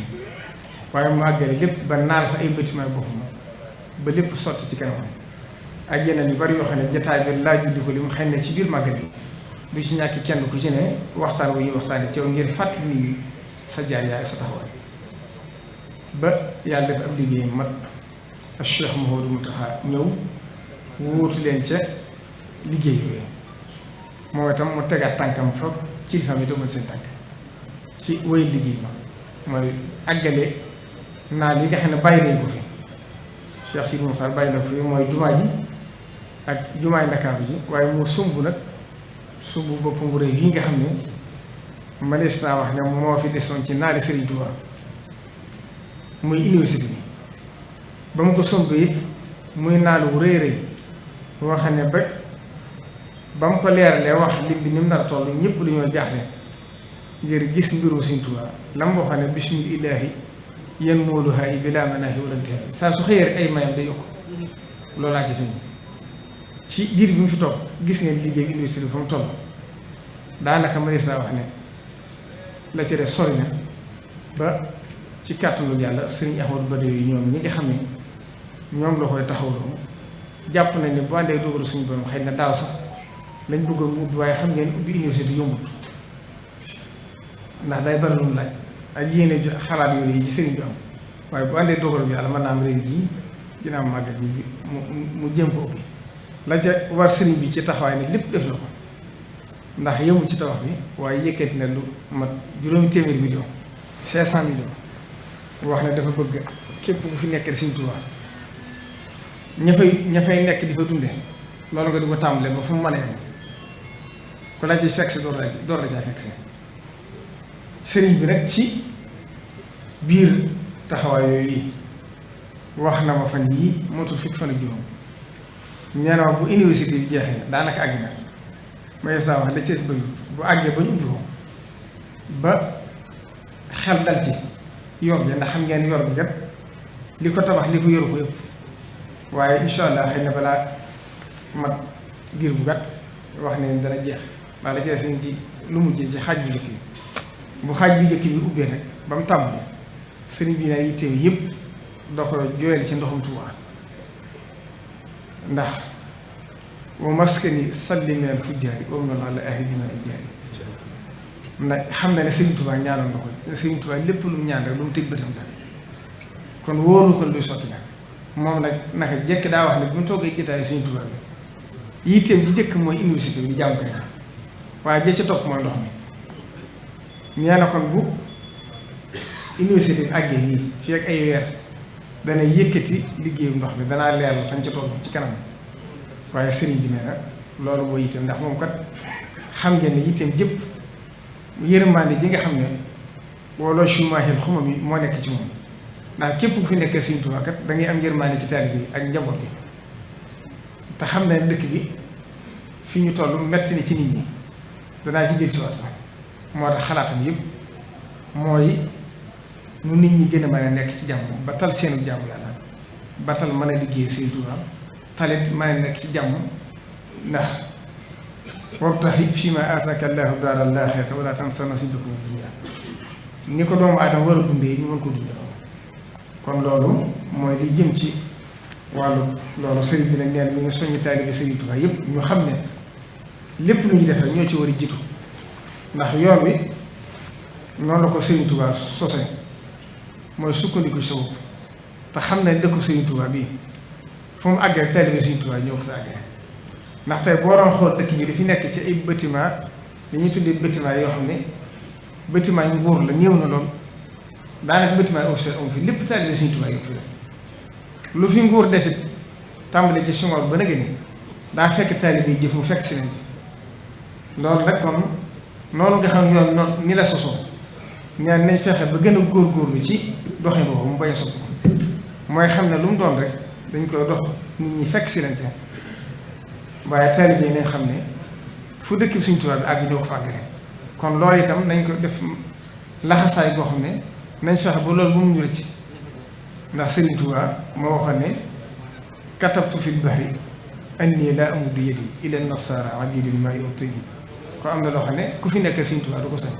waaye mu àggale lépp ba naal fa ay bâtiment boppam ba lépp sotti ci kanamam ak yeneen yu bari yoo xam ne jotaay bi laaju di ko li mu xëy na ci biir màggal bi du ci ñàkk kenn ku ci ne waxtaan wu ñuy waxtaanee ci yow ngir fàttali nit ñi sa jaar yaay sa taxawaay ba yàlla def ab liggéey mat ak Cheikh Mouhamadou Mountakha ñëw wóotu leen ca liggéey yooyu moom itam mu tegaat tànkam fa kilifa bi dogal seen tànk ci wéy liggéey ba mooy àggale naa li nga xam ne bàyyi nañ ko fi Cheikh Sidi Moussa bàyyi na ko fi mooy jumaa ji ak jumaay Ndakaaru ji waaye mu sumb nag sumb boppam bu rëy yi nga xam ne manees naa wax ne moo fi desoon ci naari Sëriñ Tuubaa muy université bi ba mu ko sumb it muy naalu wu rëy rëy boo xam ne ba mu ko leeralee wax lim bi ni mu nar a toll ñëpp dañoo jaaxle ngir gis mbirum Sëriñ Tuubaa la mu waxoon ne bismillaahi yan mooluhaa yi bilaa manaahi wala intihaa saa su xëyee rek ay mayam day yokk loolaa ci feeñ ci diir bi mu fi toog gis ngeen liggéey université bi fa mu toll daanaka mënees naa wax ne la ci des sori na ba ci kàttanu yàlla Sëriñ Ahmadu Badawi yi ñoom ñi nga xam ne ñoom la koy taxawloo jàpp nañ ne bu àndee dogalu suñu borom xëy na daaw sax lañ bëggoon mu ubbi waaye xam ngeen ubbi université yombut ndax day bari lu mu laaj ak yéene xalaat yooyu yi ci sëriñ bi am waaye bu àndee dogalu bi yàlla mën naa am ren jii dina am màggal bi mu jéem ko ubbi la ca war sëriñ bi ci taxawaay ne lépp def na ko ndax yëmu ci tabax bi waaye yëkkati na lu mat juróomi téeméeri million 500 millions wax ne dafa bëgg képp ku fi nekk Sëriñ Tuubaa ña fay nekk di fa dunde loolu nga di ko tàmbalee ba fu mu mënee am ku la ci fekk si door la caa fekk si sëriñ bi nag ci biir taxawaay yooyu yi wax na ma fan yii mootul fukki fan ak juróom nee na bu université bi jeexee daanaka àgg na may saa wax da cees bëri bu àggee ba ñu ubbi ko ba xel dal ci yor bi ndax xam ngeen yor bi kat li ko tabax li ko yoru ko yëpp waaye incha allah xëy na balaa mat giir bu gàtt wax ne dana jeex ndax la ci seen ci lu mujj ci xaaj bu njëkk bi bu xaaj bu njëkk bi ubbee nag ba mu tàmbali sëriñ bi naa yitteew yëpp doo ko jooyal ci ndoxum Tuubaa ndax wa maskani salli minal fujjaari wa minal ala ahli minal ajjaari ndax xam na ne Sëriñ Tuubaa ñaanoon na ko Sëriñ Tuubaa lépp lu mu ñaan rek lu mu tëj bëtam la kon wóoru kon luy sotti la moom nag naka jekk daa wax ne bu mu toogee jotaayu Sëriñ Tuubaa bi yitteem ji jëkk mooy université bi di jàmm kay waaye jë ca topp mooy ndox mi ñee na kon bu université bi àggee nii fii ak ay weer dana yëkkati liggéeyu ndox mi danaa leer la fañ ca toll ci kanam waaye sëriñ bi nee na loolu boo yitteem ndax moom kat xam ngeen ne yitteem jëpp yërmande ji nga xam ne wala chumahil xuma mi moo nekk ci moom ndax képp ku fi nekkee Sëriñ Tuubaa kat da ngay am yërmande ci taalibe bi ak njaboot bi te xam ne dëkk bi fi ñu toll metti ni ci nit ñi danaa ci jël si waat sax moo tax xalaatam yëpp mooy nu nit ñi gën a mën a nekk ci jàmm ba tal seenu jàmm yàlla ba tal mën a liggéey Sëriñ Tuubaa talit mën a nekk ci jàmm ndax wabtaxi fiimaa aataaka llaahu daaral aaxirata wa laa tansa nasiibaka mina dunyaa ni ko doomu aadama war a dundee ñu mën ko dundee kon loolu mooy li jëm ci wàllu loolu sëriñ bi nag neen mi ngi soññi taalibe Sëriñ Tuubaa yëpp ñu xam ne lépp lu ñu def rek ñoo ci war a jiitu ndax yoon wi noonu la ko Sëriñ Tuubaa sose mooy sukkandiku sa bopp te xam ne dëkku Sëriñ Tuubaa bii fu mu àggee taalibe Sëriñ Tuubaa ñoo ko fi àggee ndax tey boo doon xool dëkk bi dafi nekk ci ay bâtiment li ñuy tuddee bâtiment yoo xam ne bâtiment yu nguur la néew na lool daanaka bâtiment yi officiel amu fi lépp taalibe Sëriñ Tuubaa yi fi def lu fi nguur defit tàmbali ci Senghor ba nag ni daa fekk taalibe yi jëf mu fekk si leen ci loolu nag kon noonu nga xam yoon noonu ni la sosoo ñaan nañ fexe ba gën a góorgóorlu ci doxin boobu mu bañ a soppi ko mooy xam ne lu mu doon rek dañ koy dox nit ñi fekk si leen ci waaye taalibe yi nañ xam ne fu dëkk Sëriñ Tuubaa bi àgg ñoo ko fa àggale kon loolu itam nañ ko def laxasaay boo xam ne nañ fexe ba loolu bu mu ñu rëcc ndax Sëriñ Tuubaa moo waxoon ne katabtu fil bahri anni laa amuddu yadi ila nasaara abidil maa'i wa tayyi ko am na loo xam ne ku fi nekk Sëriñ Tuubaa du ko sañ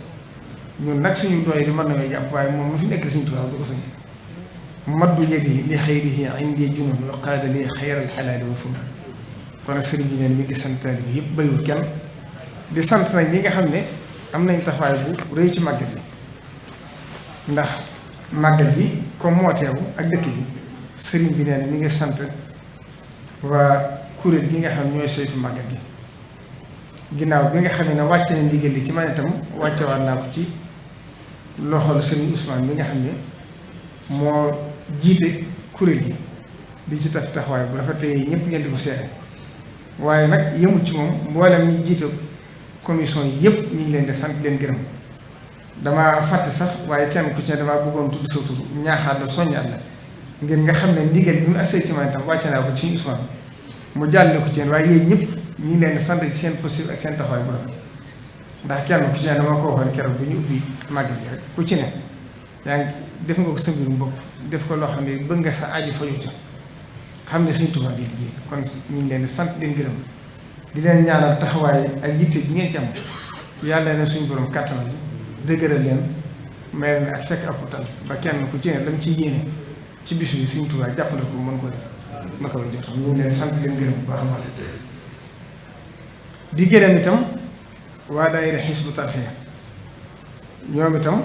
ñun nag suñu doy di mën nañoo jàpp waaye moom mu fi nekk Sëriñ Tuubaa du ko sañ maddu yadi li xayrihi indi junun wa qaada li xayral xalaali wa fun kon nag sëriñ bi neen mi ngi sant taalibe bi yëpp bayiwul kenn di sant nag ñi nga xam ne am nañ taxawaay bu rëy ci màggal bi ndax màggal bi comme moo teewu ak dëkk bi sëriñ bi neen mi ngi sant waa kuréel gi nga xam ñooy saytu màggal gi ginnaaw bi nga xam ne wàcce na ndigal li ci man itam wàcce waat naa ko ci loxol sëriñ Ousmane bi nga xam ne moo jiite kuréel gi di ci taxawaay bu dafa tey ñëpp ngeen di ko seere waaye nag yëmut ci moom mboolem ñi jiite commission yi yëpp ñu ngi leen di sant leen gërëm damaa fàtte sax waaye kenn ku ci ne damaa bëggoon tudd sa tur ñaaxaat la soññaat la ngeen nga xam ne ndigal bi mu assee ci man itam wàcce naa ko ci Ousmane mu jàlle ko ci yéen waaye yéen ñëpp ñu ngi leen di sant ci seen possible ak seen taxawaay bu rafet ndax kenn ku ci ne dama ko waxoon keroog bi ñu ubbi màggal gi rek ku ci ne yaa ngi def nga ko sa mbirum bopp def ko loo xam ne bëgg nga sa aju faju ca xam ne Sëriñ Tuubaa bi liggéey kon ñu ngi leen di sant leen gërëm di leen ñaanal taxawaay ak yitte ji ngeen ci am yàlla na suñu borom kàttanal dëgëral leen may leen ak fekk ak utal ba kenn ku ci ne lam ci yéene ci bis bi Sëriñ Tuubaa jàppale ko mën ko def ma ko jot ñu ngi leen sant leen gërëm bu baax a baax di gërëm itam waa daayira Hizbut Tarqiyyah ñoom itam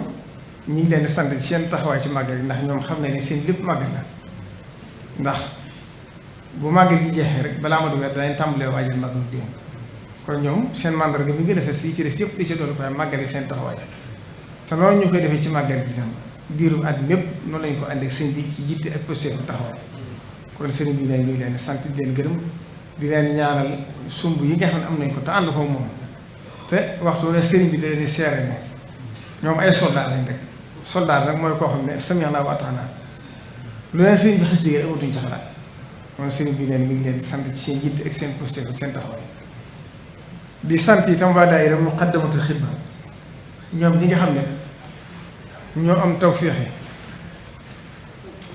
ñu ngi leen di sant ci seen taxawaay ci màggal gi ndax ñoom xam nañ ne seen lépp màggal la ndax bu màggal gi jeexee rek balaa ma du weer danañ tàmbalee waajal màggal gi kon ñoom seen mandarga bi gën a fes yi ci des yëpp di ci doon koy màggale seen taxawaay te noonu ñu koy defee ci màggal gi itam diiru at mépp noonu lañu ko àndee sëñ bi ci jiite ak posté bu taxawaay kon sëriñ bi ñu ngi leen di sant di leen gërëm di leen ñaanal sumb yi nga xam ne am nañ ko te ànd ko moom te waxtu ne sëriñ bi da leen seere ne ñoom ay soldat lañ rek soldat rek mooy koo xam ne sami'naa wa ata'naa lu leen sëriñ bi xas digal amatuñ ci xalaat kon sëriñ bi leen mi ngi leen di sant ci seen jiite ak seen posté ak seen taxawaay di sant itam waa daayira Muqaddamatul Xidma ñoom ñi nga xam ne ñoo am tawféex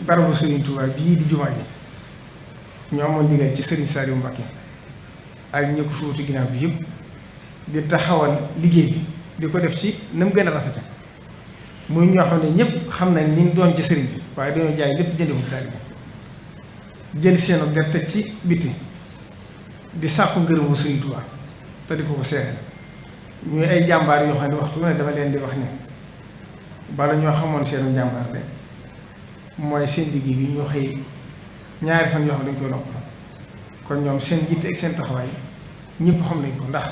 barabu Sëriñ Tuubaa bii di jumaa ji ñoo amoon ndigal ci Sëriñ Saliou Mbacké ak ñi ko fuuti ginnaaw bi yëpp di taxawal liggéey bi di ko def ci na mu gën a rafete muy ñoo xam ne ñëpp xam nañ ni ñu doon ci sëriñ bi waaye dañoo jaay lépp jëndewul taalibe jël seenu der teg ci biti di sàkku ngërëmu Sëriñ Tuubaa te di ko seereel ñuy ay jàmbaar yoo xam ne waxtu ne dama leen di wax ne bala ñoo xamoon seenu jàmbaar de mooy seen liggéey bi ñoo xëy ñaari fan yoo xam ne dañ koy nopp kon ñoom seen jiite ak seen taxawaay ñëpp xam nañ ko ndax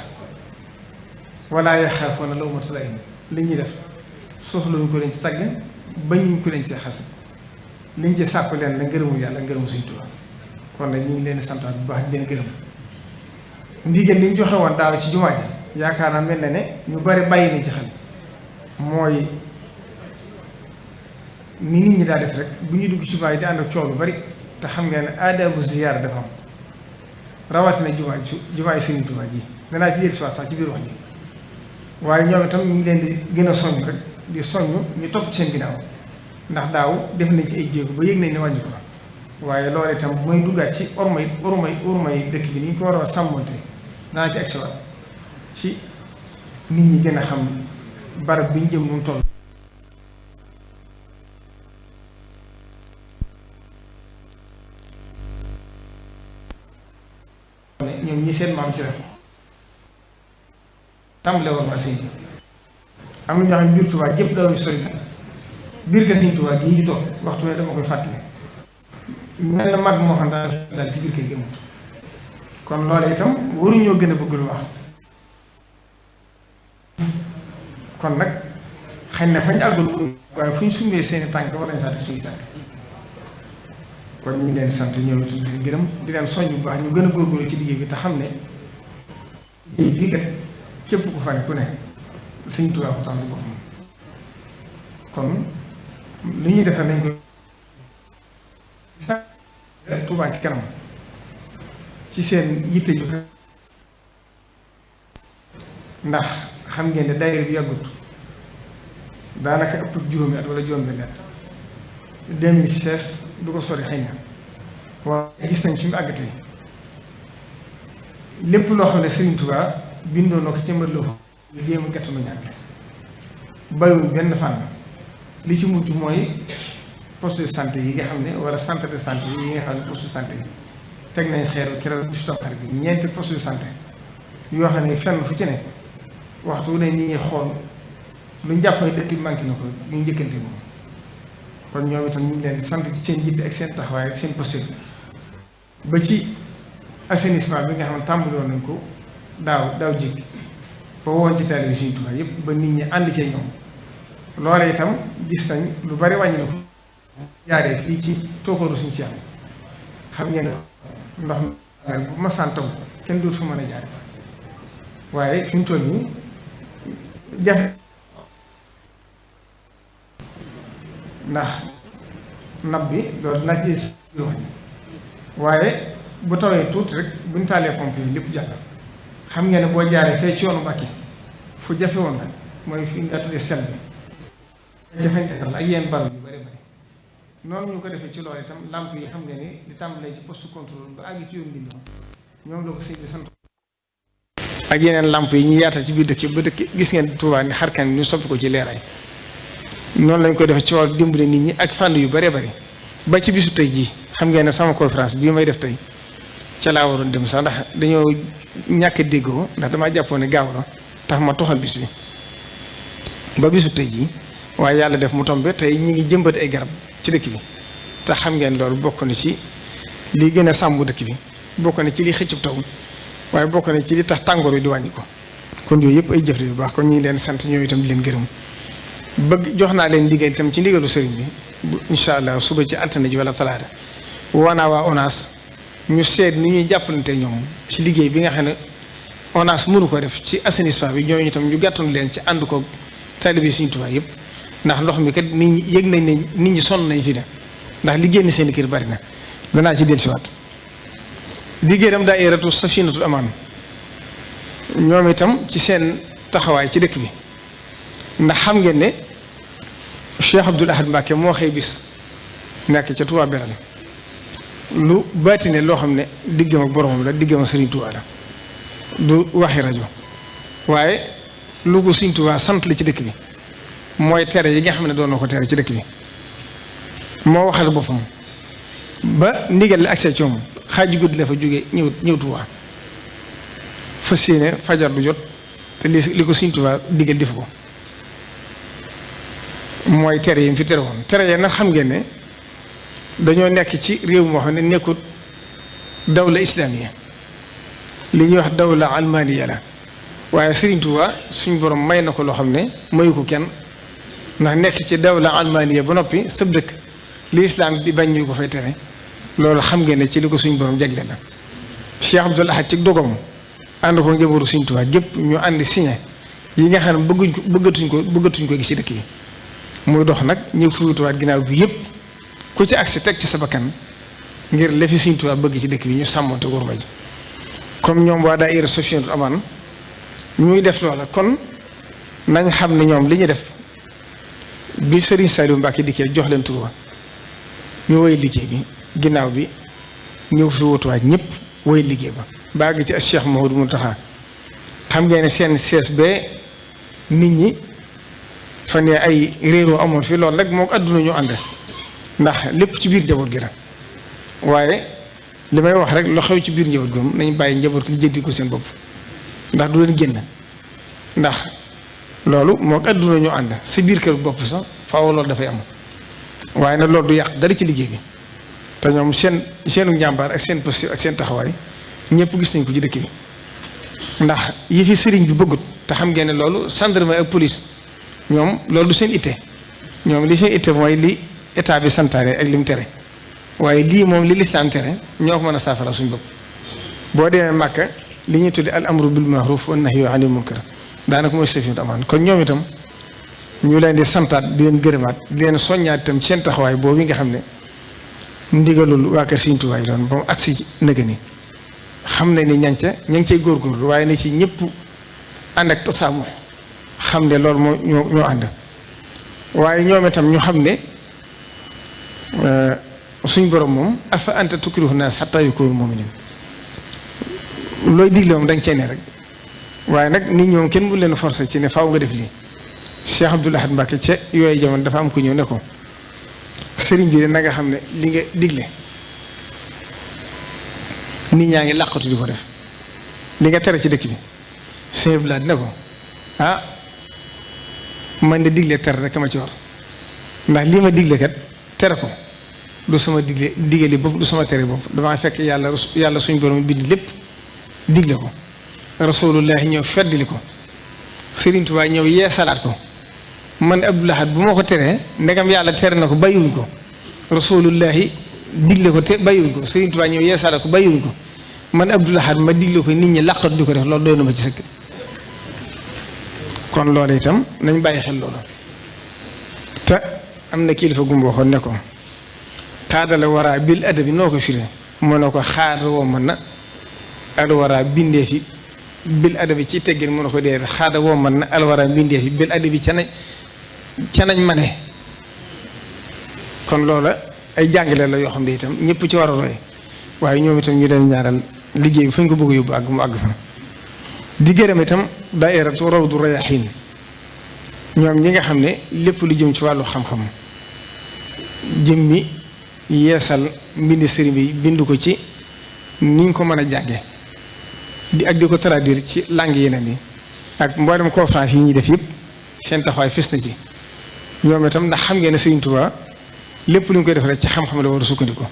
wala yaxaafuuna lawmata laa'im li ñuy def soxluñ ko leen ci tàgg bañuñ ko leen ci xas liñ ci sàkku leen la ngërëmul yàlla ngërëmu Sëriñ Tuubaa kon nag ñu ngi leen di santaat bu baax di leen gërëm ndigal li ñu joxe woon daaw ci jumaa ji yaakaar naa mel na ne ñu bari bàyyi nañ ci xel mooy ni nit ñi daa def rek bu ñu dugg ci jumaa yi di ànd ak coow lu bari te xam ngeen ne aadaabu ziyaara dafa am rawatina jumaa yi Sëriñ Tuubaa ji danaa ci jël sax ci biir wax ji waaye ñoom itam ñu ngi leen di gën a soññ rek di soññ ñu topp seen ginnaaw ndax daaw def nañ ci ay jéego ba yëg nañ ne wàññi ko waaye loolu itam mooy duggaat ci ormay dëkk bi ni ñu ko war a sàmmonte danaa ci agsiwaat ci nit ñi gën a xam barab bi ñu jëm nu mu toll. ñoom ñi seen maam ci la tàmbale woon ma sëñ bi am na ñoo xam ne biir Tuubaa jëpp daaw ñu sori biir ka Sëñ Tuubaa gii di toog waxtu ne dama koy fàttali mel na mag moo xam daal ci biir kër gi amut kon loolu itam waruñoo gën a bëgg lu wax kon nag xëy na fañ àggul waaye fu ñu sumbee seeni tànk war nañ fàtte suñu tànk kon ñu ngi leen sant ñoom itam di leen gërëm di leen soññ bu baax ñu gën a góorgóorlu ci liggéey bi te xam ne liggéey bii kat képp ku fa ne ku ne Sëñ Tuubaa ko tax du boppam kon lu ñuy defar nañ ko Tuubaa ci kanam ci seen yitte ju ndax xam ngeen ne daayira bi yàggut daanaka ëpp juróomi at wala juróom-benn at 2016 du ko sori xëy na waaye gis nañ fi mu àgg tey lépp loo xam ne Sëriñ Tuubaa bindoo na ko ca mbër loo ñu jéem a gàttanu ñàkk bàyyiwuñ benn fànn li ci mujj mooy poste de santé yi nga xam ne wala centre de santé yi nga xam ne poste de santé yi teg nañ xeeru keroog bu si tamxarit bi ñeenti poste de santé yoo xam ne fenn fu ci ne waxtu ne ñi ngi xool lu ñu jàpp ne dëkk bi manqué na ko ñu njëkkante moom kon ñoom itam ñu ngi leen di sant ci seen jiite ak seen taxawaay ak seen posture ba ci assainissement bi nga xam ne tàmbali woon nañ ko daaw jig ba woon ci taalibe Sëriñ Tuubaa yëpp ba nit ñi ànd cee ñoom loolee itam gis nañ lu bari wàññi na ko jaaree fii ci tookooru suñu seex xam ngeen ndox mi bu masaan taw kenn dootu fa mën a jaare waaye fi mu toll nii jafe ndax nab bi loolu dinaa ci wax ji waaye bu tawee tuuti rek buñ taalee pompe yi lépp jàll xam ngeen ne boo jaaree fee ci yoonu Mbàkke fu jafe woon nag mooy fi nga tuddee sel bi jafe-jafe la ak yenn barab yu bari bari noonu ñu ko defee ci loolu itam lamp yi xam nga ni di tàmbalee ci poste contrôle ba àgg ci yoon dindi ñoom la ko sëñ bi sant ak yeneen lamp yi ñu yaatal ci biir dëkk ba dëkk gis ngeen Tuubaa ni xarkan ñu soppi ko ci leeraay noonu lañ ko defee ci wàllu dimbale nit ñi ak fànn yu bëree bëri ba ci bisu tey jii xam ngeen ne sama conférence bii may def tey ca laa waroon dem sax ndax dañoo ñàkk déggoo ndax damaa jàppoon ne gaaw la tax ma toxal bis bi ba bisu tey jii waaye yàlla def mu tombe tey ñi ngi jëmbat ay garab ci dëkk bi te xam ngeen loolu bokk na ci li gën a sàmm dëkk bi bokk na ci li xëccub taw waaye bokk na ci li tax tàngoor wi di wàññi ko kon yooyu yëpp ay jëf yu baax kon ñu ngi leen sant ñoo itam di leen gërëm bëgg jox naa leen ndigal itam ci ndigalu sëriñ bi incha allah suba ci altine ji wala talaata waanaa waa ONAS ñu seet ni ñuy jàppalante ñoom ci liggéey bi nga xam ne ONAS mënu ko def ci assainissement bi ñooñu itam ñu gàttoon leen ci ànd ko taalibe Sëriñ Tuubaa yëpp ndax ndox mi kat nit ñi yëg nañ ne nit ñi sonn nañ fi de ndax li génn seen kër bari na danaa ci dellusiwaat liggéeyam daayiratu Safinatul Amaan ñoom itam ci seen taxawaay ci dëkk bi ndax xam ngeen ne Cheikh Abdoul Ahad Mbacké moo xëy bis nekk ca Touba Belal lu baatine loo xam ne diggam ak boromam la diggam ak Sëriñ Tuubaa la du waxi rajo waaye lu ko Sëriñ Tuubaa sant la ci dëkk bi mooy tere yi nga xam ne doon na ko tere ci dëkk bi moo waxal boppam ba ndigal li accès ci moom xaaju guddi la fa jóge ñëw Tuubaa fas yéene fajar du jot te li ko Sëriñ Tuubaa digal def ko mooy tere yi mu fi tere woon tere yi nag xam ngeen ne dañoo nekk ci réew moo xam ne nekkut dawla islamiya li ñuy wax dawla almaniya la waaye Sëriñ Tuubaa suñ borom may na ko loo xam ne mayu ko kenn ndax nekk ci dawla almaniya ba noppi sëb dëkk li islam di bañ ñu ko fay tere loolu xam ngeen ne ci li ko suñ borom jagle la Cheikh Abdoul Ahad ci dogam ànd ko njabootu Sëriñ Tuubaa gépp ñu àndi signé yi nga xam ne bëggatuñ ko gis ci dëkk bi muy dox nag ñu fuyutuwaat ginnaaw bi yëpp ku ci agsi teg ci sa bakkan ngir lefi Sëriñ Tuubaa bëgg ci dëkk bi ñu sàmmonte worma ji comme ñoom waa daayira Safinatul Amaan ñuy def loola kon nañ xam ne ñoom li ñu def bi Serigne Saliou Mbacké dikkee jox leen tur ñu woy liggéey bi ginnaaw bi ñëw fi wutuwaat ñëpp woy liggéey ba bàgg ci ak Cheikh Mouhamadou Mountakha xam ngeen ne seen CSB nit ñi fan yii ay réeroo amoon fii loolu rek moo ko àdduna ñu ànd ndax lépp ci biir njaboot gi la waaye li may wax rek lu xew ci biir njaboot gi moom nañ bàyyi njaboot li jëndi ko seen bopp ndax du leen génn ndax loolu moo ko àdduna ñu ànd sa biir kër bopp sax faaw loolu dafay am waaye nag loolu du yàq dara ci liggéey bi te ñoom seenu njàmbaar ak seen posture ak seen taxawaay ñëpp gis nañ ko ci dëkk bi ndax yi fi sëriñ bi bëggut te xam ngeen ne loolu gendarmerie ak police ñoom loolu du seen itte ñoom li seen itte mooy li état bi santaane ak li mu tere waaye lii moom li lislaam tere ñoo ko mën a saafara suñ bopp boo demee Màkka li ñuy tudde al amru bil ma'ruf wan nahyu anil munkar daanaka mooy Safinatul Amaan kon ñoom itam ñu leen di santaat di leen gërëmaat di leen soññaat itam seen taxawaay boobu nga xam ne ndigalul waa kër Sëriñ Tuubaa yi doon ba mu agsi ci nëgë ni xam ne ni ña ngi cay góorgóorlu waaye na ci ñëpp ànd ak tasaamu xam ne loolu moo ñoo ànd waaye ñoom itam ñu xam ne suñ borom moom afa anta tukrihu naas hatta yakunu mu'minin looy digle moom da nga cee ne rek waaye nag nit ñoom kenn mu leen forcer ci ne faaw nga def lii Cheikh Abdoul Ahad Mbacké ca yooyu jamono dafa am ku ñëw ne ko sëriñ bi de na nga xam ne li nga digle nit ñaa ngi làqatu di ko def li nga tere ci dëkk bi Cheikh Abdoul Ahad ne ko ah man de digle tere rek ma ci war ndax lii ma digle kat tere ko du sama digali bopp du sama tere bopp damaa fekk yàlla suñ borom bind lépp digle ko rasulullahi ñëw feddili ko Sëriñ Tuubaa ñëw yeesalaat ko man Abdoul Ahad bu ma ko teree ndegam yàlla tere na ko bàyyiwuñ ko rasulullahi digle ko te bàyyiwuñ ko Sëriñ Tuubaa ñëw yeesalaat ko bàyyiwuñ ko man Abdoul Ahad ma digle ko nit ñi làqatu di ko def loolu doy na ma ci sëkk kon loolu itam nañ bàyyi xel loolu te am na kilifa gumba waxoon ne ko xaadala waraa bil adabi noo ko firee moo ne ko xaar woo mën na alwaraa bindee fi bil adabi ci teggin mën na ko dee xaada woo mën na alwaraa bindee fi bil adabi ca nañ ma ne kon loola ay jàngale la yoo xam ne itam ñëpp ci war a roy waaye ñoom itam ñu leen ñaaral liggéey bi fu ñu ko bëgg a yóbbu àgg mu àgg fa di gërëm itam daayiratu Rawdu Rayaahiin ñoom ñi nga xam ne lépp lu jëm ci wàllu xam-xam jëmmi yeesal mbindi sëriñ bi bind ko ci ni ñu ko mën a jànge di ko traduire ci langue yeneen yi ak mboolem conférence yi ñuy def yëpp seen taxawaay fës na ci ñoom itam ndax xam ngeen ne Sëriñ Tuubaa lépp lu ñu koy def rek ci xam-xam la war a sukkandiku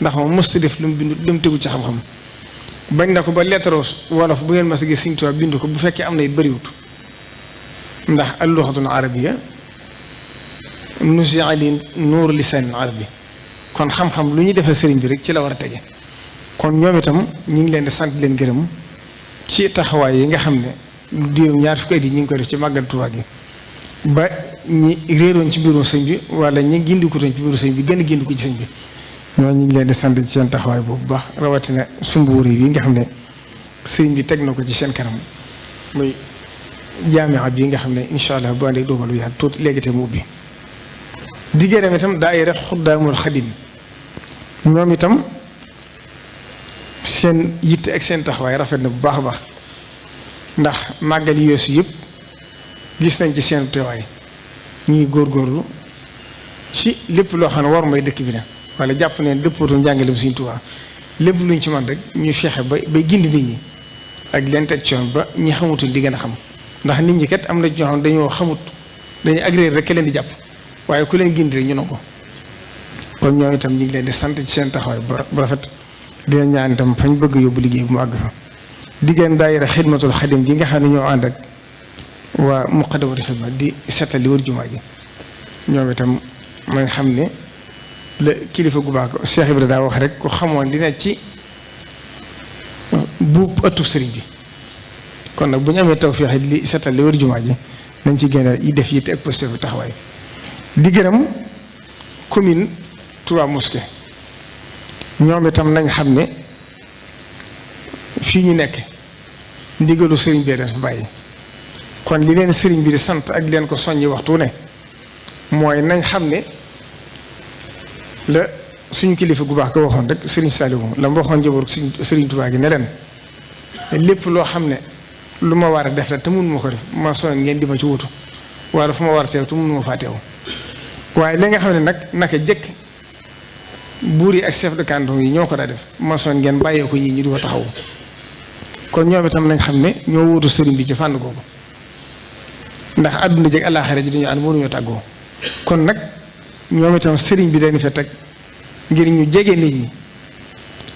ndax moom mës def lu mu bind lu mu tegu ci xam-xam bañ na ko ba leetaru wolof bu ngeen mas a gis Sëriñ Tuubaa bind ko bu fekkee am na it bëriwut ndax al-lughatul arabiyya nuzi'a li nuur lisaan arabi kon xam-xam lu ñuy defee sëriñ bi rek ci la war a tege kon ñoom itam ñu ngi leen di sant leen gërëm ci taxawaay yi nga xam ne lu diirum ñaar fukki at yi ñu ngi koy def ci màggal Tuubaa gi ba ñi réeroon ci biiru sëñ bi wala ñi gindikutoon ci biiru sëñ bi gën a gindiku ci sëñ bi ñoo ñu ngi leen di sant ci seen taxawaay boobu bu baax rawatina sumbuur yi nga xam ne sëñ bi teg na ko ci seen kanam muy jaamiya bi nga xam ne incha allah bu àndee dogal bi yàgg tuuti léegi te mu ubbi di gërëm itam daayira Xuddaamul Xadim ñoom itam seen yitte ak seen taxawaay rafet na bu baax a baax ndax màggal yi weesu yëpp gis nañ ci seen teewaay ñuy góorgóorlu ci lépp loo xam ne war may dëkk bi na wala jàpp ne dëppootu njàngaleem Sëriñ Tuubaa lépp luñ ci man rek ñu fexe ba gindi nit ñi ak leen teg ci yoon ba ñi xamutuñ di gën a xam ndax nit ñi kat am na ñoo xam dañoo xamut dañuy agréer rek leen di jàpp waaye ku leen gindi rek ñu ne ko kon ñoom itam ñu ngi leen di sant ci seen taxawaay bu rafet dina ñaan itam fañ bëgg yóbbu liggéey bu mu àgg fa diggéen daayira Xidmatul Xadim gi nga xam ne ñoo ànd ak waa Muqaddamatul Xidma di seetal li wër jumaa ji ñoom itam ma nga xam ne la kilifa gu baax Cheikh Ibrahima daa wax rek ku xamoon dina ci buub ëttu sëriñ bi kon nag bu ñu amee tawfeex li seetal li wër jumaa ji nañ ci génne yi def yitte ak posté bu taxawaay di gërëm commune Touba Mosquée ñoom itam nañ xam ne fii ñu nekk ndigalu sëriñ bi def bàyyi kon li leen sëriñ bi di sant ak leen ko soññi waxtu ne mooy nañ xam ne la suñu kilifa gu baax ko waxoon rek sëriñ Saliou la ma waxoon njaboot sëriñ Touba gi ne leen lépp loo xam ne lu ma war a def la te mun ma ko def ma soñ ngeen di ma ci wutu wala fu ma war a teew te mun ma faa teew waaye li nga xam ne nag naka jëkk buur yi ak chef de canton yi ñoo ko daa def ma soñ ngeen bàyyee ko ñii ñu di ko taxawu kon ñoom itam nañ xam ne ñoo wutu sëriñ bi ci fànn googu ndax àdduna jëg àllaaxira ji dañu ànd mënuñoo tàggoo kon nag ñoom itam sëriñ bi dañu fa teg ngir ñu jege nit ñi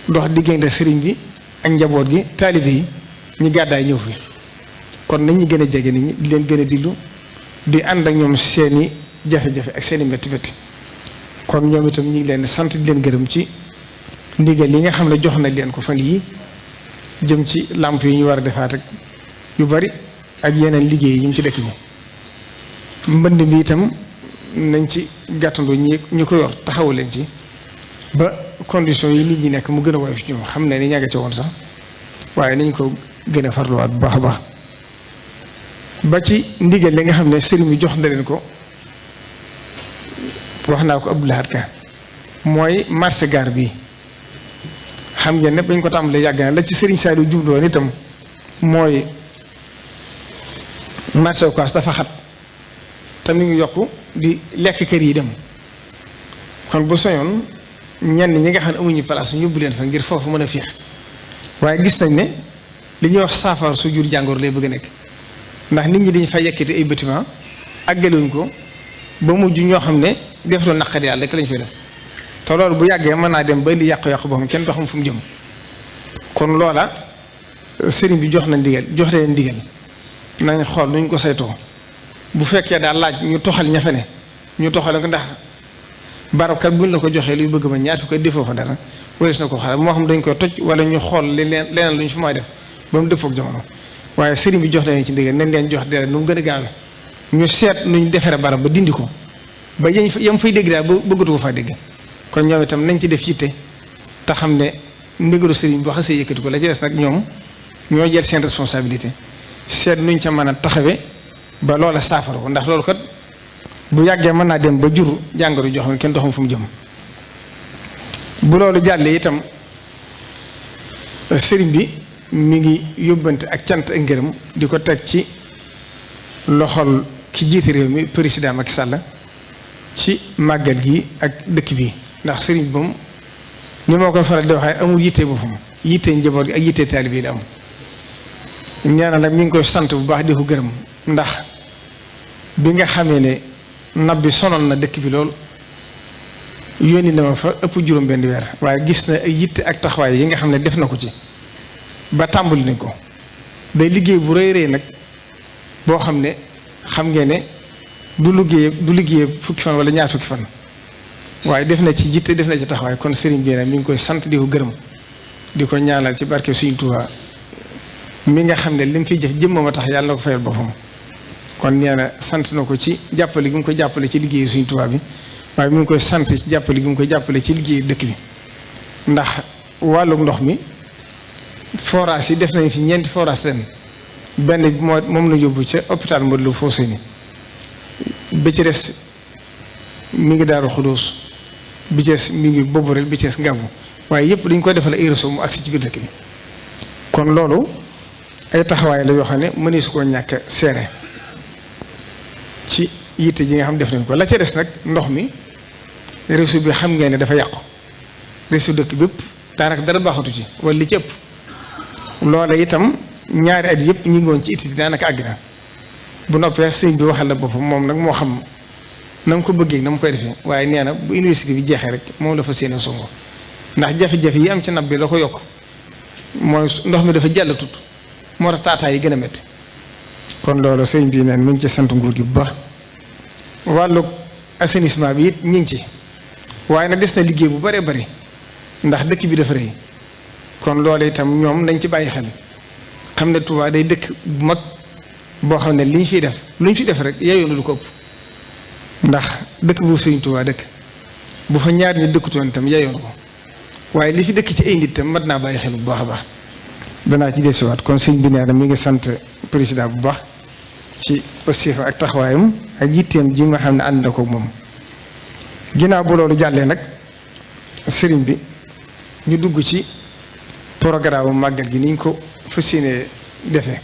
dox diggante sëriñ bi ak njaboot gi taalibe yi ñi gàddaay ñëw fi kon nañu gën a jege nit ñi di leen gën a diglu di ànd ak ñoom seeni jafe-jafe ak seeni métti métti kon ñoom itam ñu ngi leen sant di leen gërëm ci ndigal yi nga xam ne jox na leen ko fan yii jëm ci làmp yi ñu war a defaat ak yu bari ak yeneen liggéey yi ñu ci dëkk bi mbënd mi itam nañ ci gàttandoo ñu ko yor taxawu leen ci ba condition yi nit ñi nekk mu gën a woyof ci ñoom xam ne ni ñàgg ca woon sax waaye nañ ko gën a farluwaat bu baax a baax ba ci ndigal li nga xam ne sëriñ bi jox na leen ko wax naa ko Abdou Lahad Ka mooy marché gaar bi xam ngeen ne bañ ko tàmbalee yàgg na la ci sëriñ Saliou jubluwoon itam mooy marché Ocass dafa xat te mi ngi yokk di lekk kër yi dem kon bu soñoon ñenn ñi nga xam ne amuñu place ñu yóbbu leen fa ngir foofu mën a féex waaye gis nañ ne li ñuy wax saafara su jur jàngoor lay bëgg a nekk ndax nit ñi dañu fay yekkati ay bâtiment àggalewuñ ko ba mujj ñoo xam ne def lu naqari yàlla rek lañ fay def te loolu bu yàggee mën naa dem ba indi yàqu-yàqu boo xam kenn doo xam fu mu jëm kon loola sëriñ bi jox leen ndigal nañ xool nuñ ko saytoo bu fekkee daal laaj ñu toxal ña fa ne ñu toxale ko ndax barabkat buñ la ko joxee luy bëgg ma ñaata ko defoo fa dara waris na ko xale moo xam dañ koy toj wala ñu xool leneen lu ñu fa may def ba mu dëppook jamono waaye sëriñ bi jox leen ci ndigal nañ leen jox dara nu mu gën a gaawe ñu seet nuñ defaree barab ba dindi ko ba yam fay dégg daal ba bëggatu ko faa dégg kon ñoom itam nañ ci def yitte te xam ne ndigalu sëriñ boo xasee yëkkati ko la ci des nag ñoom ñoo jël seen responsabilité seet nuñ ca mën a taxawe ba loola saafara ko ndax loolu kat bu yàggee mën naa dem ba jur jàngoro joo xam ne kenn doxam fu mu jëm bu loolu jàllee itam sëriñ bi mi ngi yóbbante ak cant ak ngërëm di ko teg ci loxol ki jiite réew mi président Macky Sall ci màggal gi ak dëkk bi ndax sëriñ bi moom ni moo koy faral di waxee amul yitte boppam yitte njaboot gi ak yitte taalibe yi la am. ñaana nag mi ngi koy sant bu baax di ko gërëm ndax bi nga xamee ne nab bi sonal na dëkk bi lool yónni na ma fa ëpp juróom-benn weer waaye gis na ay yitte ak taxawaay yi nga xam ne def na ko ci ba tàmbali nañ ko day liggéey bu rëy rëy nag boo xam ne xam ngeen ne du liggéey fukki fan wala ñaar fukki fan waaye def na ci yitte def na ci taxawaay kon sëriñ bi nag mi ngi koy sant di ko gërëm di ko ñaanal ci barke Sëriñ Tuubaa mi nga xam ne li mu fiy jëf jëmmam a tax yàlla na ko fayal boppam kon nee na sant na ko ci jàppale gi mu ko jàppale ci liggéeyu Sëriñ Tuubaa bi waaye mi ngi koy sant ci jàppale gi mu koy jàppale ci liggéeyu dëkk bi ndax wàllum ndox mi forage yi def nañ fi ñeenti forage ren benn bi moom la yóbbu ca hôpital Modou Fousseyni bi ci des mi ngi Daaru Xudoos bi ci des mi ngi Boborel bi ci des Ngabu waaye yëpp dañ koy defal ay réseau mu agsi ci biir dëkk bi kon loolu ay taxawaay la yoo xam ne mënees koo ñàkk seere ci yitte ji nga xam def nañ ko la ca des nag ndox mi réseau bi xam ngeen ne dafa yàqu réseau dëkk bépp daanaka dara baaxatu ci wala li ci ëpp loola itam ñaari at yëpp ñu ngi woon ci itti daanaka àgg na bu noppee sëñ bi waxal la boppam moom nag moo xam na mu ko bëggee na mu koy defee waaye nee na bu université bi jeexee rek moom la fa séenee songo ndax jafe-jafe yi am ci nab bi la ko yokk mooy ndox mi dafa jàll tut moo tax taataay yi gën a métti kon loolu sëñ bi neen mu ngi ci sant nguur gi bu baax wàllu assainissement bi it ñu ngi ci waaye nag des na liggéey bu bëree bëri ndax dëkk bi dafa rëy kon loolu itam ñoom nañ ci bàyyi xel xam ne Touba day dëkk bu mag boo xam ne li ñu fiy def lu ñu fi def rek yeyoonu lu ko ëpp ndax dëkk bu Sëriñ Touba dëkk bu fa ñaar ñi dëkkutoon itam yeyoonu ko waaye li fi dëkk ci ay nit itam mat naa bàyyi xel bu baax a baax danaa ci desiwaat kon sëñ bi nee na mi ngi sant président bu baax ci positif ak taxawaayam ak yitteem ji nga xam ne ànd na ko moom ginnaaw bu loolu jàllee nag sëriñ bi ñu dugg ci programme màggal gi ni ñu ko fas yéenee defee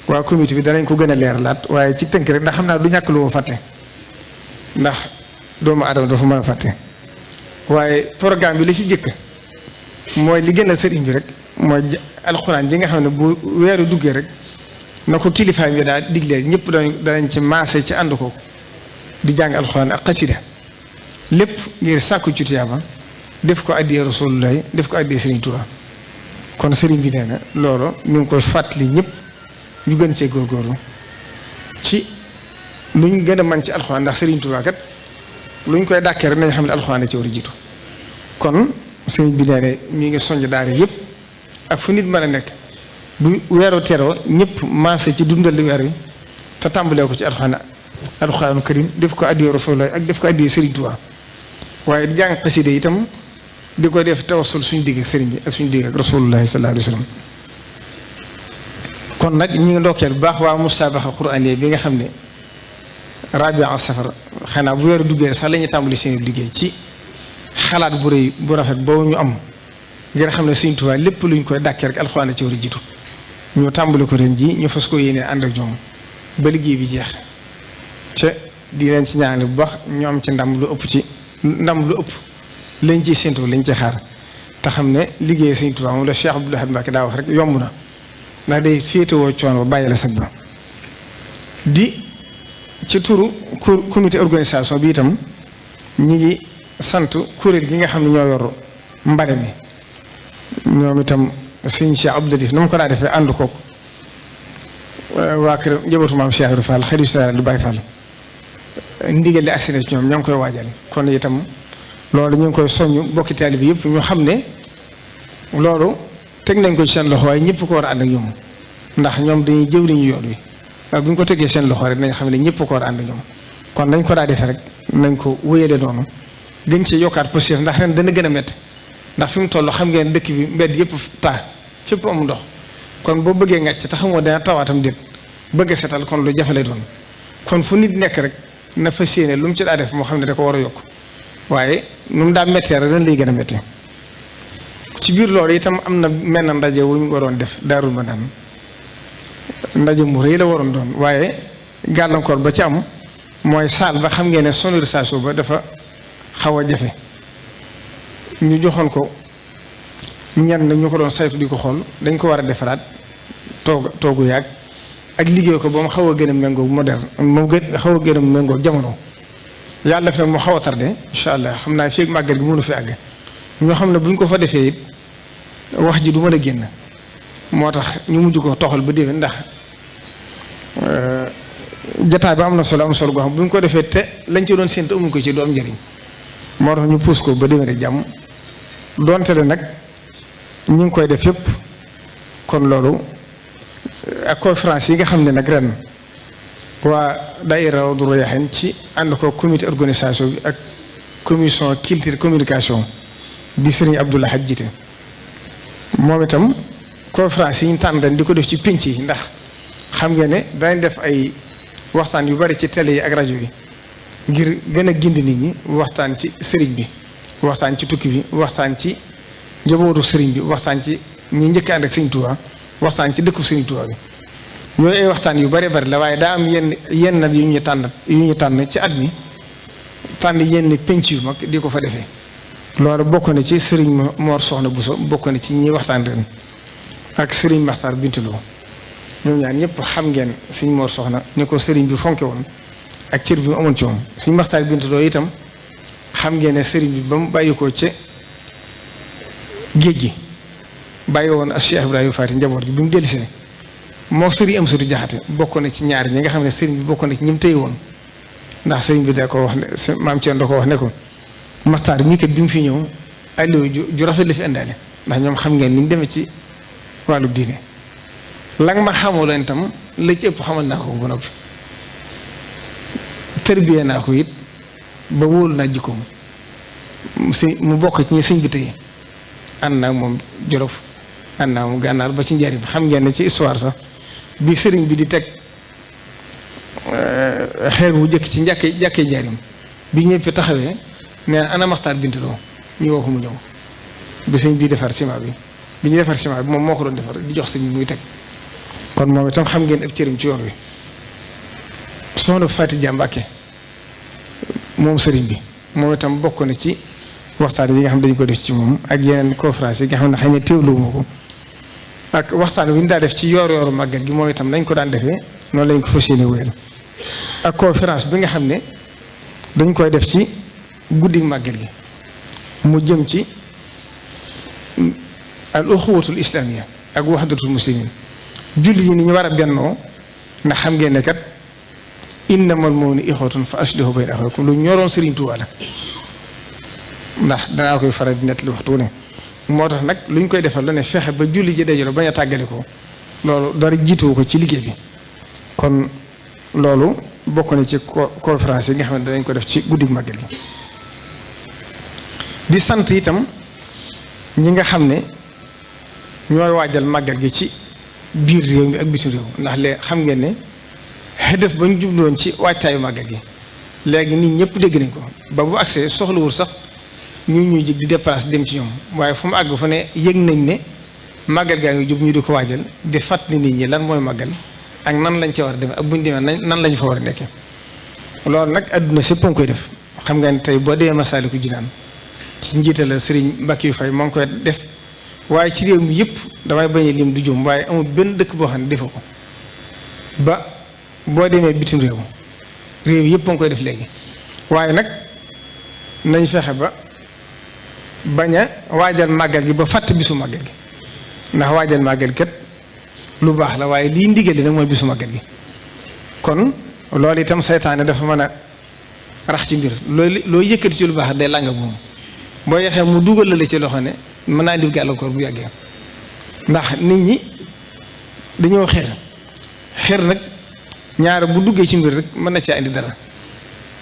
waa comité bi danañ ko gën a leeralaat waaye ci tënk rek ndax xam naa du ñàkk lu fàtte ndax doomu aadama dafa mën a fàtte waaye programme bi la ci jëkk mooy li gën a sëriñ bi rek mooy alxuraan ji nga xam ne bu weeru duggee rek na ko kilifaay bi daal diglee ñëpp danañ ci maase ci ànd ko di jàng alxuraan ak xasida lépp ngir sàkku ci tiyaaba def ko addiyee Rasulullahi def ko addiyee Sëriñ Tuubaa kon sëriñ bi nee na loolu ñu ngi koy fàttali ñëpp ñu gën cee góorgóorlu ci luñ gën a man ci alxuraan ndax Sëriñ Tuubaa kat luñ koy dàkkee rek nañ xam ne alxuraan ci war a jiitu kon sëriñ bi nee na mi ngi sonj daara yëpp ak fu nit mën a nekk bu weeru teroo ñëpp maase ci dundal li weer wi te tàmbalee ko ci alxuraanu karim def ko addiyee Rasulullahi ak def ko addiyee Sëriñ Tuubaa waaye di jàng xasida itam di ko def tawassul suñu digg ak sëriñ bi ak suñu digg ak Rasulullahi sallallahu alayhi wa sallam kon nag ñi ngi ndokkeel bu baax waa musaabaxa quraaniyya bi nga xam ne Rabi'a Safar xanaa bu weeru duggee sax la ñuy tàmbali seen liggéey ci xalaat bu rëy bu rafet boobu ñu am ngir xam ne Sëriñ Tuubaa lépp luñ koy dàkkee rek alxuraan ci war a jiitu ñu tàmbali ko ren ji ñu fas ko yéene ànd ak ñoom ba liggéey bi jeex te di leen ci ñaanal bu baax ñu am ci ndam lu ëpp lañ ciy séntu lañ ci xaar te xam ne liggéey Sëriñ Tuubaa moom la Cheikh Abdoul Ahad Mbacké daa wax rek yomb na ndax day féetewoo coono ba bàyyi la sag ba di ci turu comité organisation bi itam ñi ngi sant kuréel gi nga xam ne ñoo yor mbare mi ñoom itam Sëriñ Cheikh Abdou Latif na mu ko daa defee ànd kook waa kër njabootu maam Cheikh Ibra Fall xarit sa du Baye Fall ndigal li agsi na ci ñoom ñoo ngi koy waajal kon itam loolu ñu ngi koy soññ bokki taalibe bi yëpp ñu xam ne loolu teg nañ ko ci seen loxo waaye ñëpp ko war a ànd ak ñoom ndax ñoom dañuy jëwriñu yoon wi waaye bu ñu ko tegee seen loxo rek nañ xam ne ñëpp ko war a ànd ak ñoom kon nañ ko daa defee rek nañ ko wéyale noonu gën ci yokkaat positif ndax ren dana gën a métti ndax fi mu toll xam ngeen dëkk bi mbedd yëpp taa fépp am ndox kon boo bëggee ngàcc te xamoo dana tawaatam déet bëgg setal kon lu jafe lay doon kon fu nit nekk rek na fas yéene lu mu ci daa def moo xam ne da ko war a yokk waaye nu mu daa méttee rek ren lay gën a métti ci biir loolu itam am na mel na ndaje wu ñu waroon def Daarul Manaan ndaje mu rëy la waroon doon waaye gàllankoor ba ci am mooy saal ba xam ngeen ne sonorisation ba dafa xaw a jafe ñu joxoon ko ñenn ñu ko doon saytu di ko xool dañ ko war a defaraat toogu yaag ak liggéey ko ba mu xaw a gën a méngoo moderne mu xaw a gën a méngoo jamono yàlla def nag mu xaw a tardé incha allah xam naa fii ak màggal gi mënu fi àgg ñoo xam ne bu ñu ko fa defee it wax ji du mën a génn moo tax ñu mujj ko toxal ba déwén ndax jataay ba am na solo goo xam bu ñu ko defee te lañ ci doon séntu amuñ ko ci du am njëriñ moo tax ñu puus ko ba déwén rek jàmm doonte le nag ñu ngi koy def yëpp kon loolu ak conférence yi nga xam ne nag ren waa daayira Rawdu Rayaahiin ci ànd ko comité organisation bi ak commission culture communication bi Serigne Abdoul Ahad jiite moom itam conférence yi ñu tànn ren di ko def ci pénc yi ndax xam nga ne danañ def ay waxtaan yu bari ci télé yi ak rajo yi ngir gën a gindi nit ñi waxtaan ci sëriñ bi waxtaan ci tukki bi waxtaan ci njabootu sëriñ bi waxtaan ci ñi njëkk ànd ak Sëriñ Tuubaa waxtaan ci dëkku Sëriñ Tuubaa bi yooyu ay waxtaan yu bari bari la waaye daa am yenn yu ñu tànn ci at mi tànn yenn penc yu mag di ko fa defee loolu bokk na ci sëriñ Mor Soxna Bousso bokk na ci ñi waxtaan ren ak sëriñ Maxtar Bintaloo ñoom ñaar ñëpp xam ngeen sëriñ Mor Soxna ni ko sëriñ bi fonke woon ak cër bi mu amoon ci moom sëriñ Maxtar Bintaloo itam xam ngeen ne sëriñ bi ba mu bàyyi ko ca géej gi bàyyi woon ak Cheikh Ibrahima Faty njaboot gi bi mu dellusee moo sëriñ Amsatu Jaxate bokk na ci ñaar ñi nga xam ne sëriñ bi bokk na ci ñi mu téye woon ndax sëriñ bi da ko wax ne maam Thierno da ko wax ne ko Maxtaar mii kat bi mu fi ñëw allo ju rafet la fi indaale ndax ñoom xam ngeen ni ñu demee ci wàllu diine la nga ma xamoo leen itam la ci ëpp xamal naa ko ba noppi tërbiyee naa ko it ba wóolu naa jikkoom mu bokk ci ñi sëñ bi tey ànd naa moom Jolof ànd naa moom Gànnaar ba ci njariñ xam ngeen ne ci histoire sax bi sëriñ bi di teg xeer bu jëkk ci jàkkee njariñ bi ñëpp taxawee nee na ana Maxtaar Bintaloo ñu woo ko mu ñëw bi sëñ bii defar ciment bi ñu defar ciment bi moom moo ko doon defar di jox sëñ muy teg kon moom itam xam ngeen ab cërim ci yoon wi soxna Faty Dia Mbàkke moom sëriñ bi moom itam bokk na ci waxtaan yi nga xam dañu ko def ci moom ak yeneen conférence yi nga xam ne xëy na teewluwuma ko ak waxtaan wi ñu daa def ci yoor-yooru màggal gi moom itam nañ ko daan defee noonu lañ ko fas yéene wéyal ak conférence bi nga xam ne dañ koy def ci guddi màggal gi mu jëm ci al uxuwatul islamiya ak wahdatul muslimin julli yi ni ñu war a bennoo ndax xam ngeen ne kat innamal mu'minuuna ixwatun fa aslihu bayna axawaykum lu ñoroon Sëriñ Tuubaa la ndax danaa koy faral di nettali waxtu ne moo tax nag lu ñu koy defal lu ne fexe ba julli ji dajaloo bañ a tàggale ko loolu dara jiituwu ko ci liggéey bi kon loolu bokk na ci conférence yi nga xam ne danañ ko def ci guddi màggal gi di sant itam ñi nga xam ne ñooy waajal màggal gi ci biir réew mi ak bitim réew ndax léegi xam ngeen ne xëdëf ba ñu jubloon ci waajtaayu màggal gi léegi nit ñëpp dégg nañ ko ba bu accès soxlawul sax ñuy jig di déplacer dem ci ñoom waaye fu mu àgg fa ne yëg nañ ne màggal gaa ngi jub ñu di ko waajal di fàttali nit ñi lan mooy màggal ak nan lañ ca war a demee ak buñ demee nan lañ fa war a nekkee loolu nag adduna sépp a ngi koy def xam nga ne tey boo demee Masaalikul Jinaan ci njiital Serigne Mbackiou Faye moo ngi koy def waaye ci réew mi yëpp damay bañ a lim du jum waaye amul benn dëkk boo xam ne defu ko ba boo demee bitim réew yëpp a ngi koy def léegi waaye nag nañ fexe ba bañ a waajal màggal gi ba fàtte bisu màggal gi ndax waajal màggal kat lu baax la waaye lii ndigal li nag mooy bisu màggal gi kon loolu itam saytaane dafa mën a rax ci mbir loo yëkkati ci lu baax day làng moom boo yaxee mu dugal la ci loxo ne mën naa indi gàllankoor bu yàggee ndax nit ñi dañoo xer nag ñaar bu duggee ci mbir rek mën na caa indi dara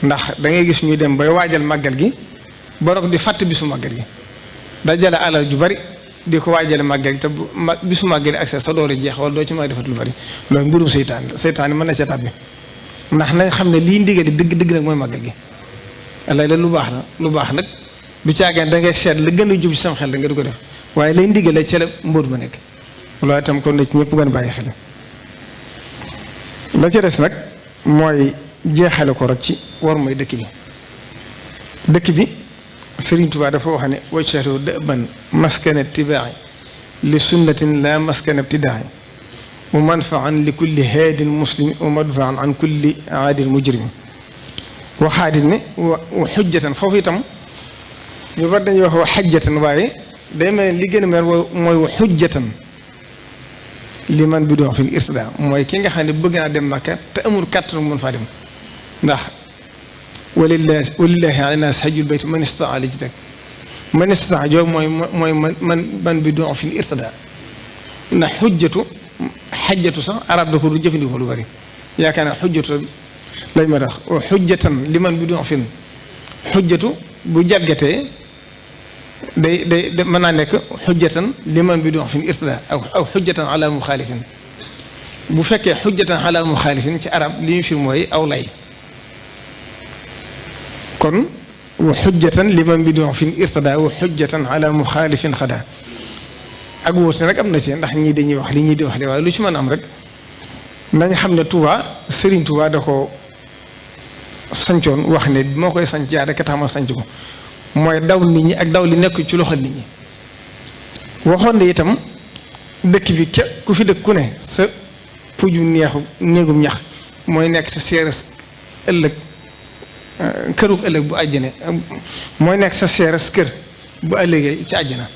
ndax da ngay gis ñuy dem bay waajal màggal gi borog di fàtte bisu màggal gi dajale alal ju bari di ko waajale màggal gi te bisu màggal gi accès sa doole jeex wala doo ci may defat lu bari loolu mbirum seytaan la seytaan mën na ca tàbbi ndax nañ xam ne lii ndigali dëgg nag mooy màggal gi lay la lu baax nag du caageen da ngay seet la gën a jub ci sam xel da nga di ko def waaye lay ndigale ca la mbóot ma nekk loolu itam kon na ci ñëpp gën a bàyyi xel la ca des nag mooy jeexale ko rek ci war mooy dëkk bi Sëriñ Tuubaa dafa wax ne waccaatoo dëban maskana tibaa'i li sunnatin la maskana ibtidaai wa manfaan li kulli haadin muslim wa madfaan an kulli aadin mujrim waxaadit ne wa xujjatan foofu itam ñu war dañuy wax wa xajjatan waaye day mel ne li gën a mel mooy wa xujjatan li man bi doon fi irtidaa mooy ki nga xam ne bëgg naa dem Makka te amul kàttan mën faa dem ndax walillahi ala naas hajjul bayt man istataa li ci teg man istataa joobu mooy man bi doon fi irtidaa ndax xajjatu sax arab da ko du jëfandikoo lu bari yaakaar naa xujjatu lañ ma tax wa xujjatan li man bi doon fi xujjatu bu jàggatee day mën naa nekk xujjatan li man bi doon fi irtidaa aw xujjatan ala muxaalifin bu fekkee xujjatan ala muxaalifin ci arab li ñu fi mooy aw lay kon wa xujjatan li man bi doon fi irtidaa wa xujjatan ala muxaalifin xadaa ak wóote nag am na ci ndax ñii dañuy wax li ñii di wax li waaye lu ci mën a am rek nañ xam ne Touba Serigne Touba da ko sancoon wax ne moo koy sanc yaa rek tax ma sanc ko mooy daw nit ñi ak daw li nekk ci loxo nit ñi waxoon ne itam dëkk bi ku fi dëkk ku ne sa puju néegum ñax mooy nekk sa seeres ëllëg kërug ëllëg bu àjjane mooy nekk sa seeres kër bu ëllëgee ci àjjana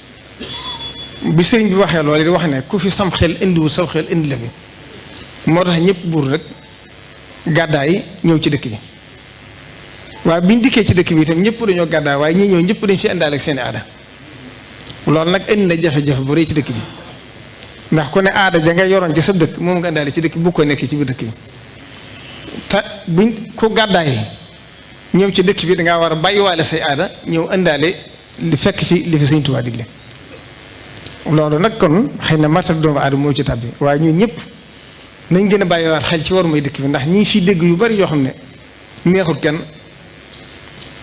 bi sëriñ bi waxee loolu di wax ne ku fi sam xel indiwul saw xel indi la fi moo tax ñëpp buur rek gàddaay ñëw ci dëkk bi waaye biñ dikkee ci dëkk bi itam ñëpp dañoo gàddaay waaye ñi ñëw ñëpp dañ fi indaale ak seeni aada loolu nag indi na jafe-jafe bu rëy ci dëkk bi ndax ku ne aada ja nga yoroon ci sa dëkk moom nga indaale ci dëkk bi bu ko nekkee ci biir dëkk bi te buñ ko gàddaay ñëw ci dëkk bi dangaa war a bàyyiwaale say aada ñëw indaale li fekk fi li fi Sëriñ Tuubaa digle loolu nag kon xëy na matal doomu aadama moo ci tàbbi waaye ñun ñëpp nañ gën a bàyyiwaat xel ci war mooy dëkk bi ndax ñi fi dégg yu bari yoo xam ne neexut kenn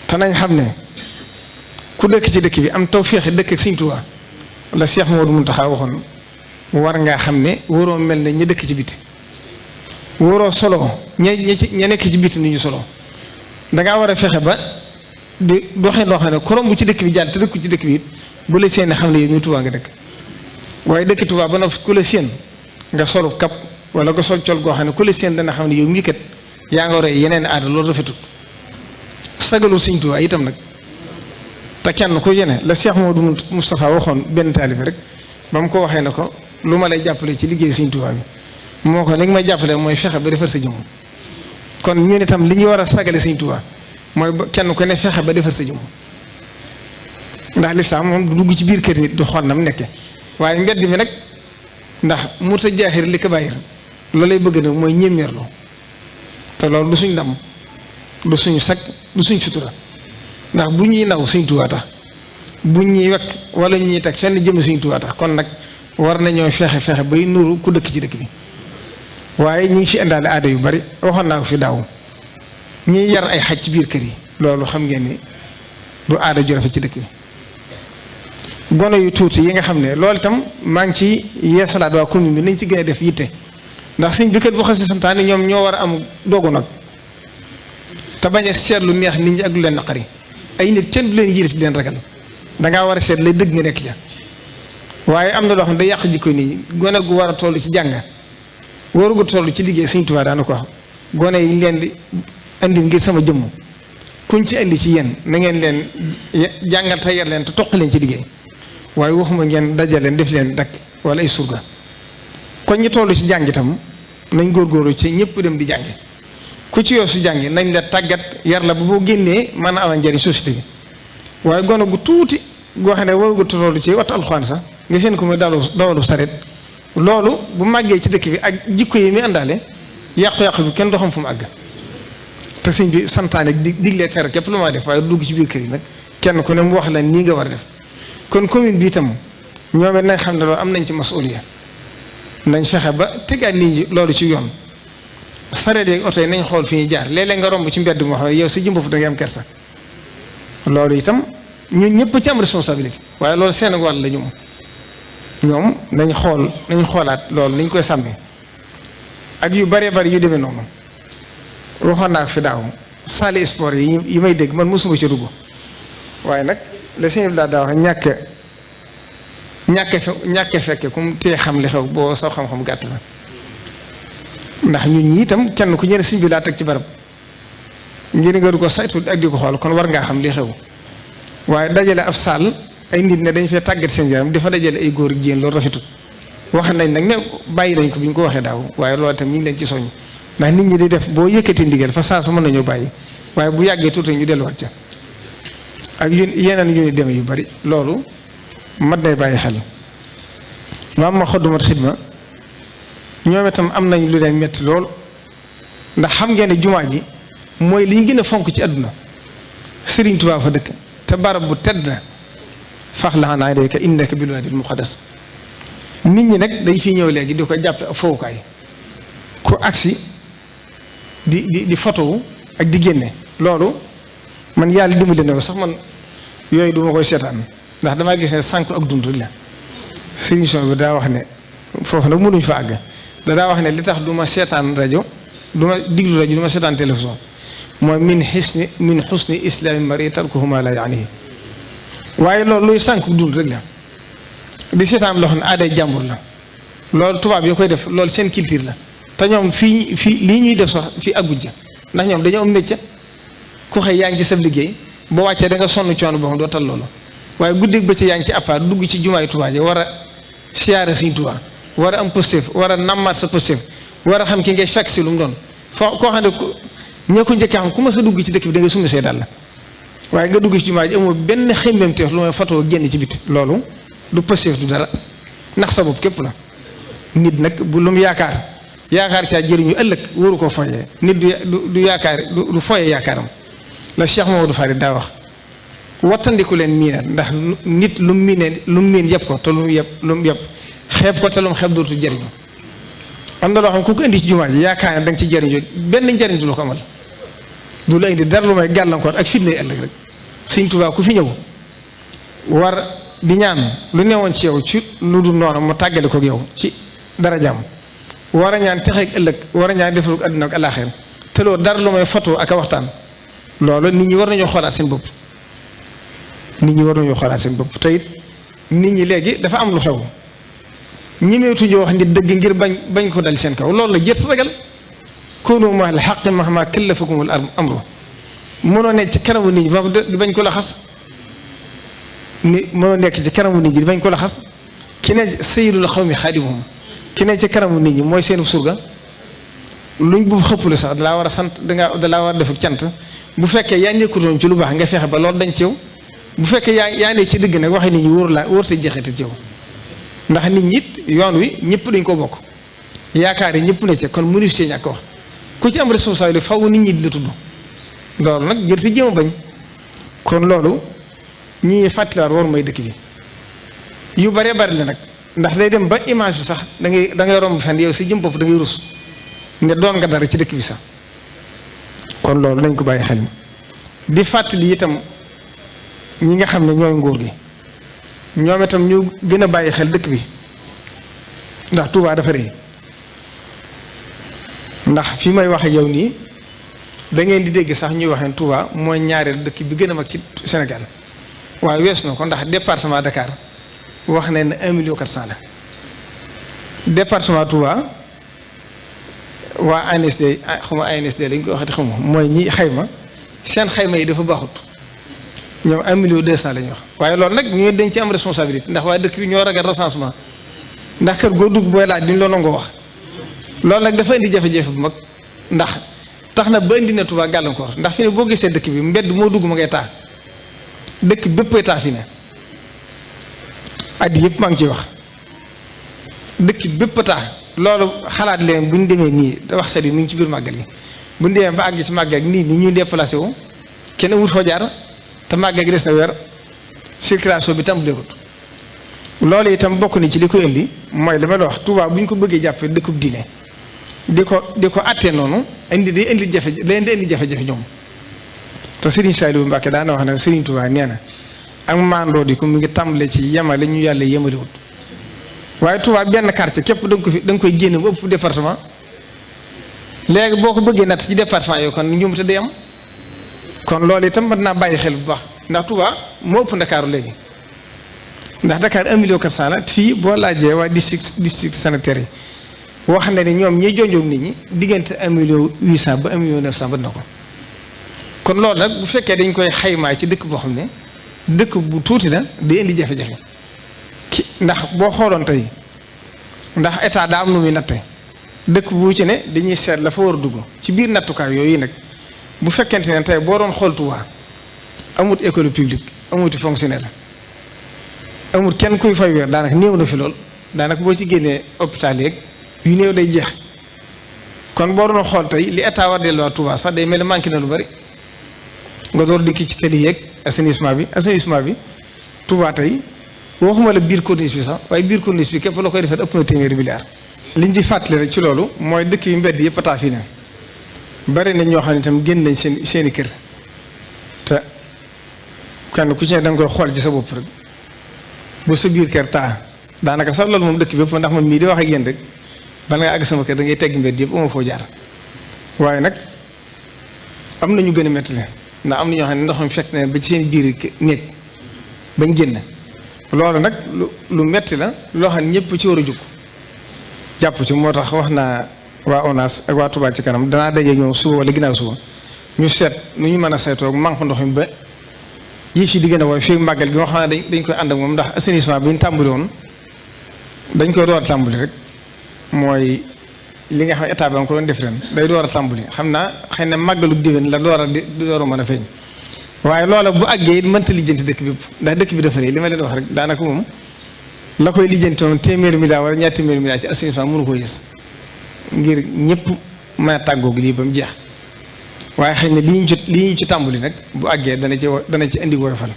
te nañ xam ne ku dëkk ci dëkk bi am tawféex dëkk ak Sëriñ Tuubaa la Cheikh Mouhamadou Mountakha waxoon war ngaa xam ne waroo mel ne ña dëkk ci biti waroo solo ña nekk ci biti ni ñu solo dangaa war a fexe ba di doxee loo xam ne korom bu ci dëkk bi jàll te dëkku ci dëkk bi it bu la seen xam ne yow mii Tuubaa nga dëkk waaye dëkk Tuubaa ba noppi ku la seen nga solu kap wala nga sol col goo xam ne ku la seen dana xam ne yow mii kat yaa nga roy yeneen aada loolu rafetul sagalu Sëriñ Tuubaa itam nag te kenn ku yene la Cheikh Modou Moustapha waxoon benn taalibe rek ba mu ko waxee ne ko lu ma lay jàppale ci liggéey Sëriñ Tuubaa bi moo ko ni nga may jàppale mooy fexe ba defar sa jëmm kon ñun itam li ñu war a sagale Sëriñ Tuubaa mooy kenn ku ne fexe ba defar sa jëmm ndax lislaam moom du dugg ci biir kër nit du xool na mu nekke waaye mbedd mi nag ndax murta jaaxir li kabaayir loolu lay bëgg na mooy ñéeméerlu te loolu du suñ ndam du suñu sag du suñ sutura ndax bu ñuy naw Sëriñ Tuubaa tax bu ñuy wekk wala ñuy teg fenn jëm Sëriñ Tuubaa tax kon nag war nañoo fexe bay nuru ku dëkk ci dëkk bi waaye ñi ngi fi indaale aada yu bari waxoon naa ko fi daaw ñiy yar ay xaj ci biir kër yi loolu xam ngeen ni du aada ju rafet ci dëkk bi gone yu tuuti yi nga xam ne loolu itam maa ngi ci yeesalaat waa commune bi nañ ci gën a def yitte ndax sëñ bi kat boo xasee santaane ñoom ñoo war a am doogu nag te bañ a seet lu neex nit ñi ak lu leen naqari ay nit kenn du leen yilif di leen ragal dangaa war a seet lay dëgg nga nekk ca waaye am na loo xam ne day yàq jikko nit ñi gone gu war a toll ci jàng warugu toll ci liggéey Sëriñ Tuubaa daana ko wax gone yi leen di andi ngir sama jëmm kuñ ci andi ci yéen na ngeen leen jàngal te yar leen te toq leen ci liggéey waaye waxuma ngeen dajal leen def leen dakk wala ay surga kon ñi toll ci jàng itam nañ góorgóorlu ci ñëpp dem di jànge ku ci yoo su jànge nañ la tàggat yar la ba boo génnee mën a amal njëriñ société bi waaye gone gu tuuti goo xam ne warugu toll ci wattu alxuraan sax nga seen ko muy dawalu saret loolu bu màggee ci dëkk bi ak jikko yi mi àndaale yàqu-yàqu bi kenn doo xam fu mu àgg te sëñ bi santaane diglee tere képp lu ma def waaye dugg ci biir kër yi nag kenn ku ne mu wax la nii nga war a def kon commune bi itam ñoom it nañ xam ne loolu am nañ ci masuliya nañ fexe ba tegaat nit ñi loolu ci yoon sareet yeeg oto yi nañ xool fi ñuy jaar léeg-léeg nga romb ci mbedd moo xam ne yow sa jëm bopp da ngay am kersa loolu itam ñun ñëpp ci am responsabilité waaye loolu seen wàll la ñoom nañ xoolaat loolu nañ koy sàmmee ak yu bëree bëri yu demee noonu waxoon naa fi daaw salle sport yi may dégg man mosuma ci dugg waaye nag la sëñ bi daa wax ñàkk fekke kum tee xam li xew boo sax xam-xam gàtt la ndax ñun ñi itam kenn ku ñëne sëñ bi laa teg ci barab ngir nga du ko saytu ak di ko xool kon war ngaa xam li xew waaye dajale ab saal ay nit ne dañ fee tàggat seen yaram dafa dajale ay góor ak jigéen loolu rafetut wax nañ nag ne bàyyi nañ ko bi ñu ko waxee daaw waaye loolu itam ñu ngi leen ci soññ ndax nit ñi di def boo yëkkati ndigal fa saa sa mën nañoo bàyyi waaye bu yàggee tuuti ñu delluwaat ca ak yeneen yu ñu demee yu bari loolu mat nay bàyyi xel waa ma xoddumat xidma ñoom itam am nañ lu leen metti lool ndax xam ngeen ne jumaa ji mooy li ñu gën a fonk ci àdduna Sëriñ Tuubaa fa dëkk te barab bu tedd na fax la naa dayka innaka bil waadil muqaddas nit ñi nag dañ fiy ñëw léegi di ko jàppe ak fowukaay ku agsi di photo ak di génne loolu man yàlla dimbali na ko sax man yooyu duma koy seetaan ndax damaa gis ne sànq ak dund la solution bi daa wax ne foofu nag mënuñ fa àgg daa wax ne li tax du ma seetaan rajo du ma diglu rajo du ma seetaan télévision mooy min xusni islaami mari tarkuhu ma la yaanihi waaye loolu luy sànq dund rek la di seetaan loo xam ne aaday jàmbur la loolu tubaab yoo koy def loolu seen culture la te ñoom fii lii ñuy def sax fii àgguñ ca ndax ñoom dañoo am métier ku xëy yaa ngi ci sab liggéey boo wàccee da nga sonn coono boo xam doo tal loolu waaye guddeeg bëccëg yaa ngi ci appart dugg ci jumaay Tuubaa ji war a siyaare Sëriñ Tuubaa war a am positif war a nammaat sa positif war a xam ki ngay fekk si lu mu doon foo koo xam ne ñoo ko njëkkee xam ku ma sa dugg ci dëkk bi da nga summi see dal la waaye nga dugg ci jumaa ji amoo benn xemmem teef lu may fatoo génn ci biti loolu du positif du dara ndax sa bopp képp la nit nag bu lu mu yaakaar caa jëriñu ëllëg wóoru koo foyee nit du yaakaar du foyee yaakaaram la Cheikh Mamadou Farid daa wax wattandiku leen miinal ndax nit lu mu miin yëpp ko te lu mu yëpp xeeb ko te lu mu xeeb dootu jëriñu am na loo xam ku ko indi ci jumaa ji yaakaar ne da nga ci jëriñu benn njëriñ du la ko amal du la indi dara lu may gàllankoor ak fitna ëllëg rek Sëriñ Tuubaa ku fi ñëw war di ñaan lu newoon ci yow ci lu dul noonu mu tàggale ko yow ci dara jàmm war a ñaan texeeg ëllëg war a ñaan defalu àdduna ak alaaxira te loolu dara lu may photo ak a waxtaan loolu nit ñi war nañoo xoolaat seen bopp te it nit ñi léegi dafa am lu xew ñemeetuñu wax nit dëgg ngir bañ ko dal seen kaw loolu la jët ragal koonu ma al xaqi mahma kallafakumul amru mënoo nekk ci kanamu nit ñi ba bañ ko la xas mënoo nekk ci kanamu nit ñi bañ ko la xas ki ne sayyidul xawmi xaadimuhum ki ne ci kanamu nit ñi mooy seen surga luñ bu xëppule sax dalaa war a sant dalaa war a def cant bu fekkee yaa nekkutoon ci lu baax nga fexe ba loolu dañ ci yow bu fekkee yaa ne ci dëgg nag waxe nit ñi wóor te jeexite ci yow ndax nit ñi it yoon wi ñëpp dañ ko bokk yaakaar yi ñëpp ne ci kon mënu ci ñàkk wax ku ci am responsabilité faw nit ñi di la tudd loolu nag jër si jéem a bañ kon loolu ñii fàttaliwaat war mooy dëkk bi yu bare bari la nag ndax day dem ba image bi sax da ngay romb fenn yow si jëm bopp da ngay rus nga doon nga dara ci dëkk bi sax kon loolu nañ ko bàyyi xel di fàttali itam ñi nga xam ne ñooy nguur gi ñoom itam ñu gën a bàyyi xel dëkk bi ndax Touba dafa rëy ndax fi may wax ak yow nii da ngeen di dégg sax ñuy wax ne Touba mooy ñaareel dëkk bi gën a mag ci Sénégal waaye weesu na ko ndax département Dakar wax nañ ne 1,4 million la département Touba waa ANSD xaw ma ANSD lañ koy waxati xaw ma mooy ñi xayma seen xayma yi dafa baaxut ñoom 1,2 million la ñuy wax waaye loolu nag ñu dañ ci am responsabilité ndax waa dëkk bi ñoo ragal recensement ndax kër goo dugg booy laaj duñ la nangoo wax loolu nag dafa indi jafe-jafe bu mag ndax tax na ba indi na Touba gàllankoor ndax fi ne boo gisee dëkk bi mbedd moo dugg ma ngay taa dëkk béppay taa fi ne at yëpp maa ngi ciy wax dëkk bépp taa loolu xalaat leen bu ñu demee nii wax sa di mu ngi ci biir màggal gi bu ñu demee ba àgg ci màggal nii ni ñuy déplacé wu kenn wut foo jaar te màggal gi des na weer circulation bi tàmbaleekut loolu itam bokk ni ci li koy indi mooy li ma la wax Touba bu ñu ko bëggee jàppee dëkkub diine di ko àttee noonu day indi jafe-jafe ñoom te Serigne Saliou Mbacké daana wax ne Serigne Touba nee na ak maandoo di ko mu ngi tàmbale ci yemale ñu yàlla yemalewut waaye Touba benn quartier képp da nga koy génne bu ëpp département léegi boo ko bëggee natt ci département yoo kon ñoom te day am kon loolu itam mën naa bàyyi xel bu baax ndax Touba moo ëpp Ndakaaru léegi ndax Dakar 1.400.000 la fii boo laajee waa district sanitaire yi wax na ne ñoom ñiy jonjoog nit ñi diggante 1.800.000 ba 1.900.000 ba na ko kon loolu nag bu fekkee dañ koy xaymaa ci dëkk boo xam ne dëkk bu tuuti la day indi jafe-jafe ndax boo xooloon tey ndax état daa am nu muy natte dëkk bu ci ne dañuy seet la fa war a dugg ci biir nattukaay yooyu nag bu fekkente ne tey boo doon xool Touba amut école publique amuti fonctionnaire amut kenn kuy fay weer daanaka néew na fi lool daanaka boo ci génnee hôpital yeeg yu néew day jeex kon boo doon xool tey li état war delluwaat Touba sax day mel ne manqué na lu bari nga door dikki ci tali yeeg assainissement bi Touba tey waxuma la biir corniche bi sax waaye biir corniche bi képp la koy defee ëpp na téeméeri milliard liñ ci fàttali rek ci loolu mooy dëkk yu mbedd yëpp taa fii ne bari nañ ñoo xam ne itam génn nañ seeni kër te kenn ku ci ne da nga koy xool ci sa bopp rek bu sa biir kër taa daanaka sax loolu moom dëkk bi yëpp ndax man mii di wax ak yéen rek bala nga àgg sama kër da ngay tegg mbedd yëpp uma foo jaar waaye nag am na ñu gën a métti le ndax am na ñoo xam ne ndox mi fekk na ba ci seen biir néeg bañ génn loolu nag lu metti la loo xam ne ñëpp ci war a jug jàpp ci moo tax wax naa waa ONAS ak waa Touba ci kanam danaa daje ñëw suba wala ginnaaw suba ñu seet nu ñu mën a saytoo manque ndox mi ba yii fi di gën a woon fii màggal gi nga xam ne dañ koy ànd ak moom ndax assainissement bi ñu tàmbali woon dañ koy door a tàmbali rek mooy li nga xam ne état ba nga ko doon def ren day door a tàmbali xam naa xëy na màggalu déwén la door a mën a feeñ waaye loola bu àggee it mënta lijjanti dëkk bi yëpp ndax dëkk bi dafa rëy li ma leen wax rek daanaka moom la koy lijjanti woon téeméeri milliard wala ñaar téeméeri milliard ci assainissement mënu ko yës ngir ñëpp mën a tàggoog lii ba mu jeex waaye xëy na lii ñu ci tàmbali nag bu àggee dana ci indi woyofal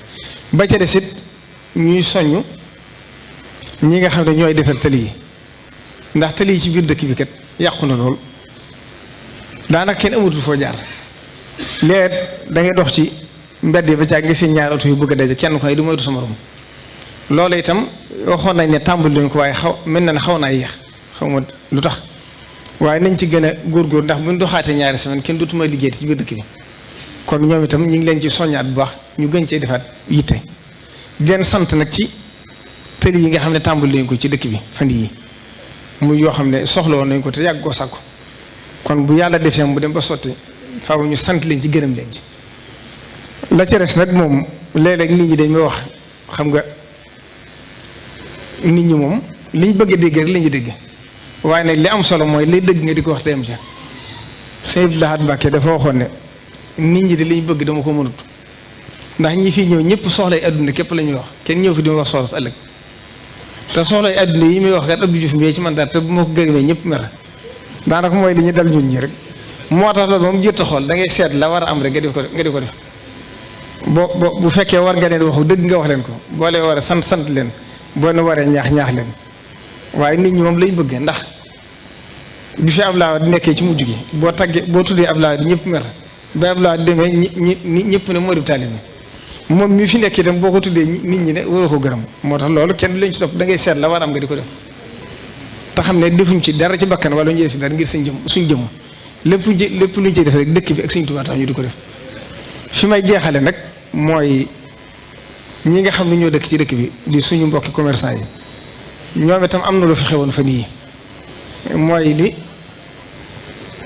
ba ca des it ñuy soññ ñi nga xam ne ñooy defar tali yi ndax tali yi ci biir dëkk bi kat yàqu na lool daanaka kenn amatul foo jaar léegi da ngay dox ci mbedd yi ba ca nga seen ñaari oto yu bëgg a daje kenn ko ay du moytu sa morom loolu itam waxoon nañ ne tàmbali lañ ko waaye mel na ne xaw naa yéex xaw ma lu tax waaye nañ ci gën a góorgóor ndax bu ñu doxaatee ñaari semaine kenn dootuma liggéey ci biir dëkk bi kon ñoom itam ñu ngi leen ci soññaat bu baax ñu gën cee defaat yitte di leen sant nag ci tëli yi nga xam ne tàmbali lañ ko ci dëkk bi fan yii muy yoo xam ne soxla woon nañ ko te yàgg koo sàkku kon bu yàlla defee mu dem ba sotti faaw ñu sant leen ci gërëm leen ci la ca des nag moom léeg-léeg nit ñi dañ may wax xam nga nit ñi moom liñ bëgg a dégg rek la ñuy dégg waaye nag li am solo mooy lay dëgg nga di ko wax te am ca Sëñ Abdou Lahad Mbacké dafa waxoon ne nit ñi de liñ bëgg dama ko mënut ndax ñi fii ñëw ñëpp soxlay adduna képp la ñuy wax kenn ñëw fi di ma wax soxla sa ëllëg te soxlay adduna yi muy wax kat Abdou Diouf mbii ci man dara te bu ma ko gërëmee ñëpp mer daanaka mooy li ñu dal ñun ñi rek moo tax loolu moom jërta xool da ngay seet la war a am rek nga di ko def bu fekkee war nga leen waxu dëgg nga wax leen ko boo leen war a sant leen boo ne waree ñaax leen waaye nit ñi moom lañ bëgg ndax bi fi Abdoulaye di nekkee ci mujj gi boo tuddee Abdoulaye di ñëpp mer ba Abdoulaye demee ñëpp ne moo di taalibe moom mi fi nekk itam boo ko tuddee nit ñi ne waroo ko gërëm moo tax loolu kenn du leen ci topp da ngay seet la war a am nga di ko def te xam ne defuñ ci dara ci bakkan wala ñu def dara ngir suñ jëm lépp luñ ciy def rek dëkk bi ak Sëñ Tuubaa tax ñu di ko def fi may jeexale nag mooy ñi nga xam ne ñoo dëkk ci dëkk bi di suñu mbokki commerçant yi ñoom itam am na lu fi xewoon fan yii mooy li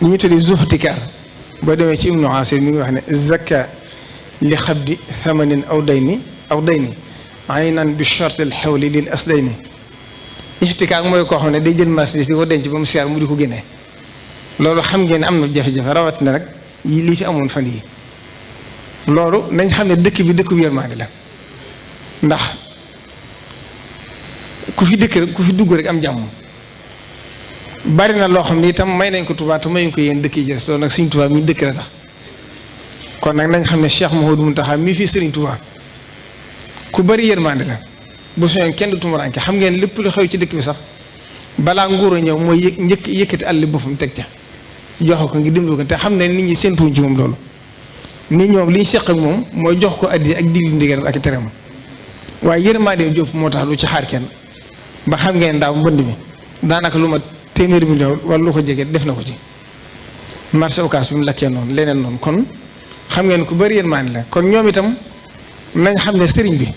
ñu tuddee zuhtikaar boo demee ci Ibnu Asir mi ngi wax ne zakka li xabdi thamanin aw dayni aynan bi shart al xawli lil asdayni ixtikaar mooy koo xam ne day jël marchandise di ko denc ba mu seer mu di ko génnee loolu xam ngeen ne am na jafe-jafe rawatina nag lii fi amoon fan yii loolu nañ xam ne dëkk bi dëkk bu yërmaande la ndax ku fi dugg rek am jàmm bari na loo xam ne itam may nañ ko Tuubaa te mayuñ ko yéen dëkk yi jëres loolu nag Sëriñ Tuubaa mi dëkk la tax kon nag nañ xam ne Cheikh Mouhamadou Mountakha mi fii Sëriñ Tuubaa ku bari yërmaande la bu soñoon kenn du tumuraanke xam ngeen lépp lu xew ci dëkk bi sax balaa nguur a ñëw mooy yëkkati àll boppam teg ca jox ko ngir dimbali ko te xam ne nit ñi séentuwuñ ci moom loolu nit ñoom li ñu seq ak moom mooy jox ko addi ak diglu ndigal ak teram waaye yërmaande jóp moo tax lu ci xaar kenn ba xam ngeen daaw mbënd mi daanaka lu ma téeméeri million wala lu ko jege def na ko ci marché Ocass bi mu lakkee noonu leneen noonu kon xam ngeen ku bari yërmaande la kon ñoom itam nañ xam ne sëriñ bi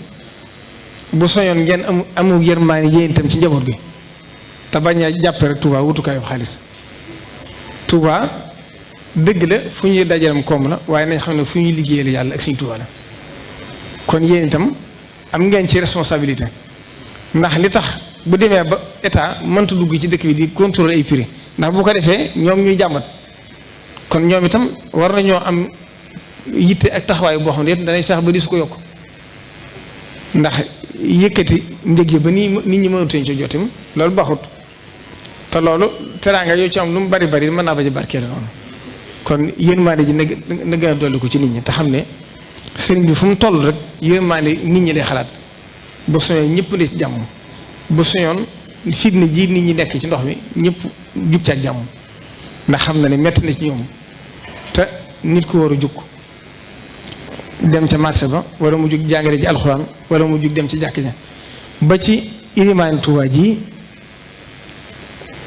bu soñoon ngeen amu yërmaani yéen itam ci njaboot gi te bañ a jàppe rek Touba wutukaayu xaalis. Touba dëgg la fu ñuy dajalam koom la waaye nañ xam ne fu ñuy liggéeyal yàlla ak Sëriñ Touba la kon yéen itam am ngeen ci responsabilité ndax li tax bu demee ba état mënta dugg ci dëkk bi di contrôler ay prix ndax bu ko defee ñoom ñuy jàmbat kon ñoom itam war nañoo am yitte ak taxawaay boo xam ne danay feex ba di su ko yokk ndax yëkkati njëg yi ba nii nit ñi mënatuñ ci jotim loolu baaxut te loolu teraanga yoo ci am lu mu bari bari mën naa ba ci barkeel noonu kon yërmande ji na gën a dolli ko ci nit ñi te xam ne sëriñ bi fu mu toll rek yërmande nit ñi lay xalaat bu soñoon ñëpp de ci jàmm bu soñoon fitna ji nit ñi nekk ci ndox mi ñëpp jub ci ak jàmm ndax xam na ne metti na ci ñoom te nit ku war a jug dem ca marché ba wala mu jug jàngale ji alxuraan wala mu jug dem ci jàkk ja ba ci ilimaani Tuubaa ji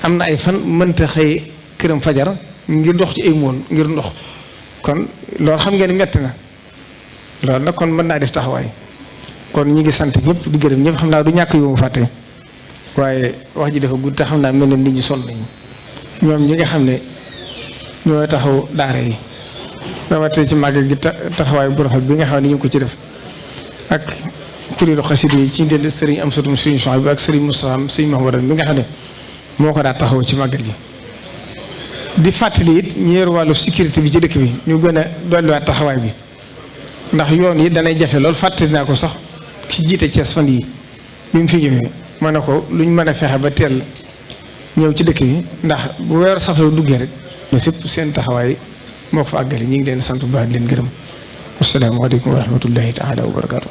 am na ay fan mënta xëy këram fajar ngir dox ci ay mool ngir ndox kon loolu xam ngeen metti na loolu nag kon mën naa def taxawaay kon ñi ngi sant ñëpp di gërëm ñëpp xam naa du ñàkk yu mu fàtte waaye wax ji dafa gudd te xam naa mel na nit ñi sonn nañu ñoom ñi nga xam ne ñooy taxaw daara yi rawatina ci màggal gi taxawaay bu rafet bi nga xam ne ñu ngi ko ci def ak kuréelu xasida yi ci ndel sëriñ am sotum sëriñ Soxna bi ak sëriñ Moustapha sëriñ Mahmoud bi nga xam ne moo ko daa taxaw ci màggal gi di fàttali it ñu yor wàllu sécurité bi ci dëkk bi ñu gën a dolliwaat taxawaay bi ndax yoon yi danay jafe lool fàttali naa ko sax ci jiite Cees fan yi bi mu fi ñëwee ma ne ko luñ mën a fexe ba teel ñëw ci dëkk bi ndax bu weer safee duggee rek ñu sëpp seen taxawaay moo ko fa àggale ñu ngi leen sant bu baax di leen gërëm. asalaamaaleykum wa rahmatullahi taala wa barakaatu.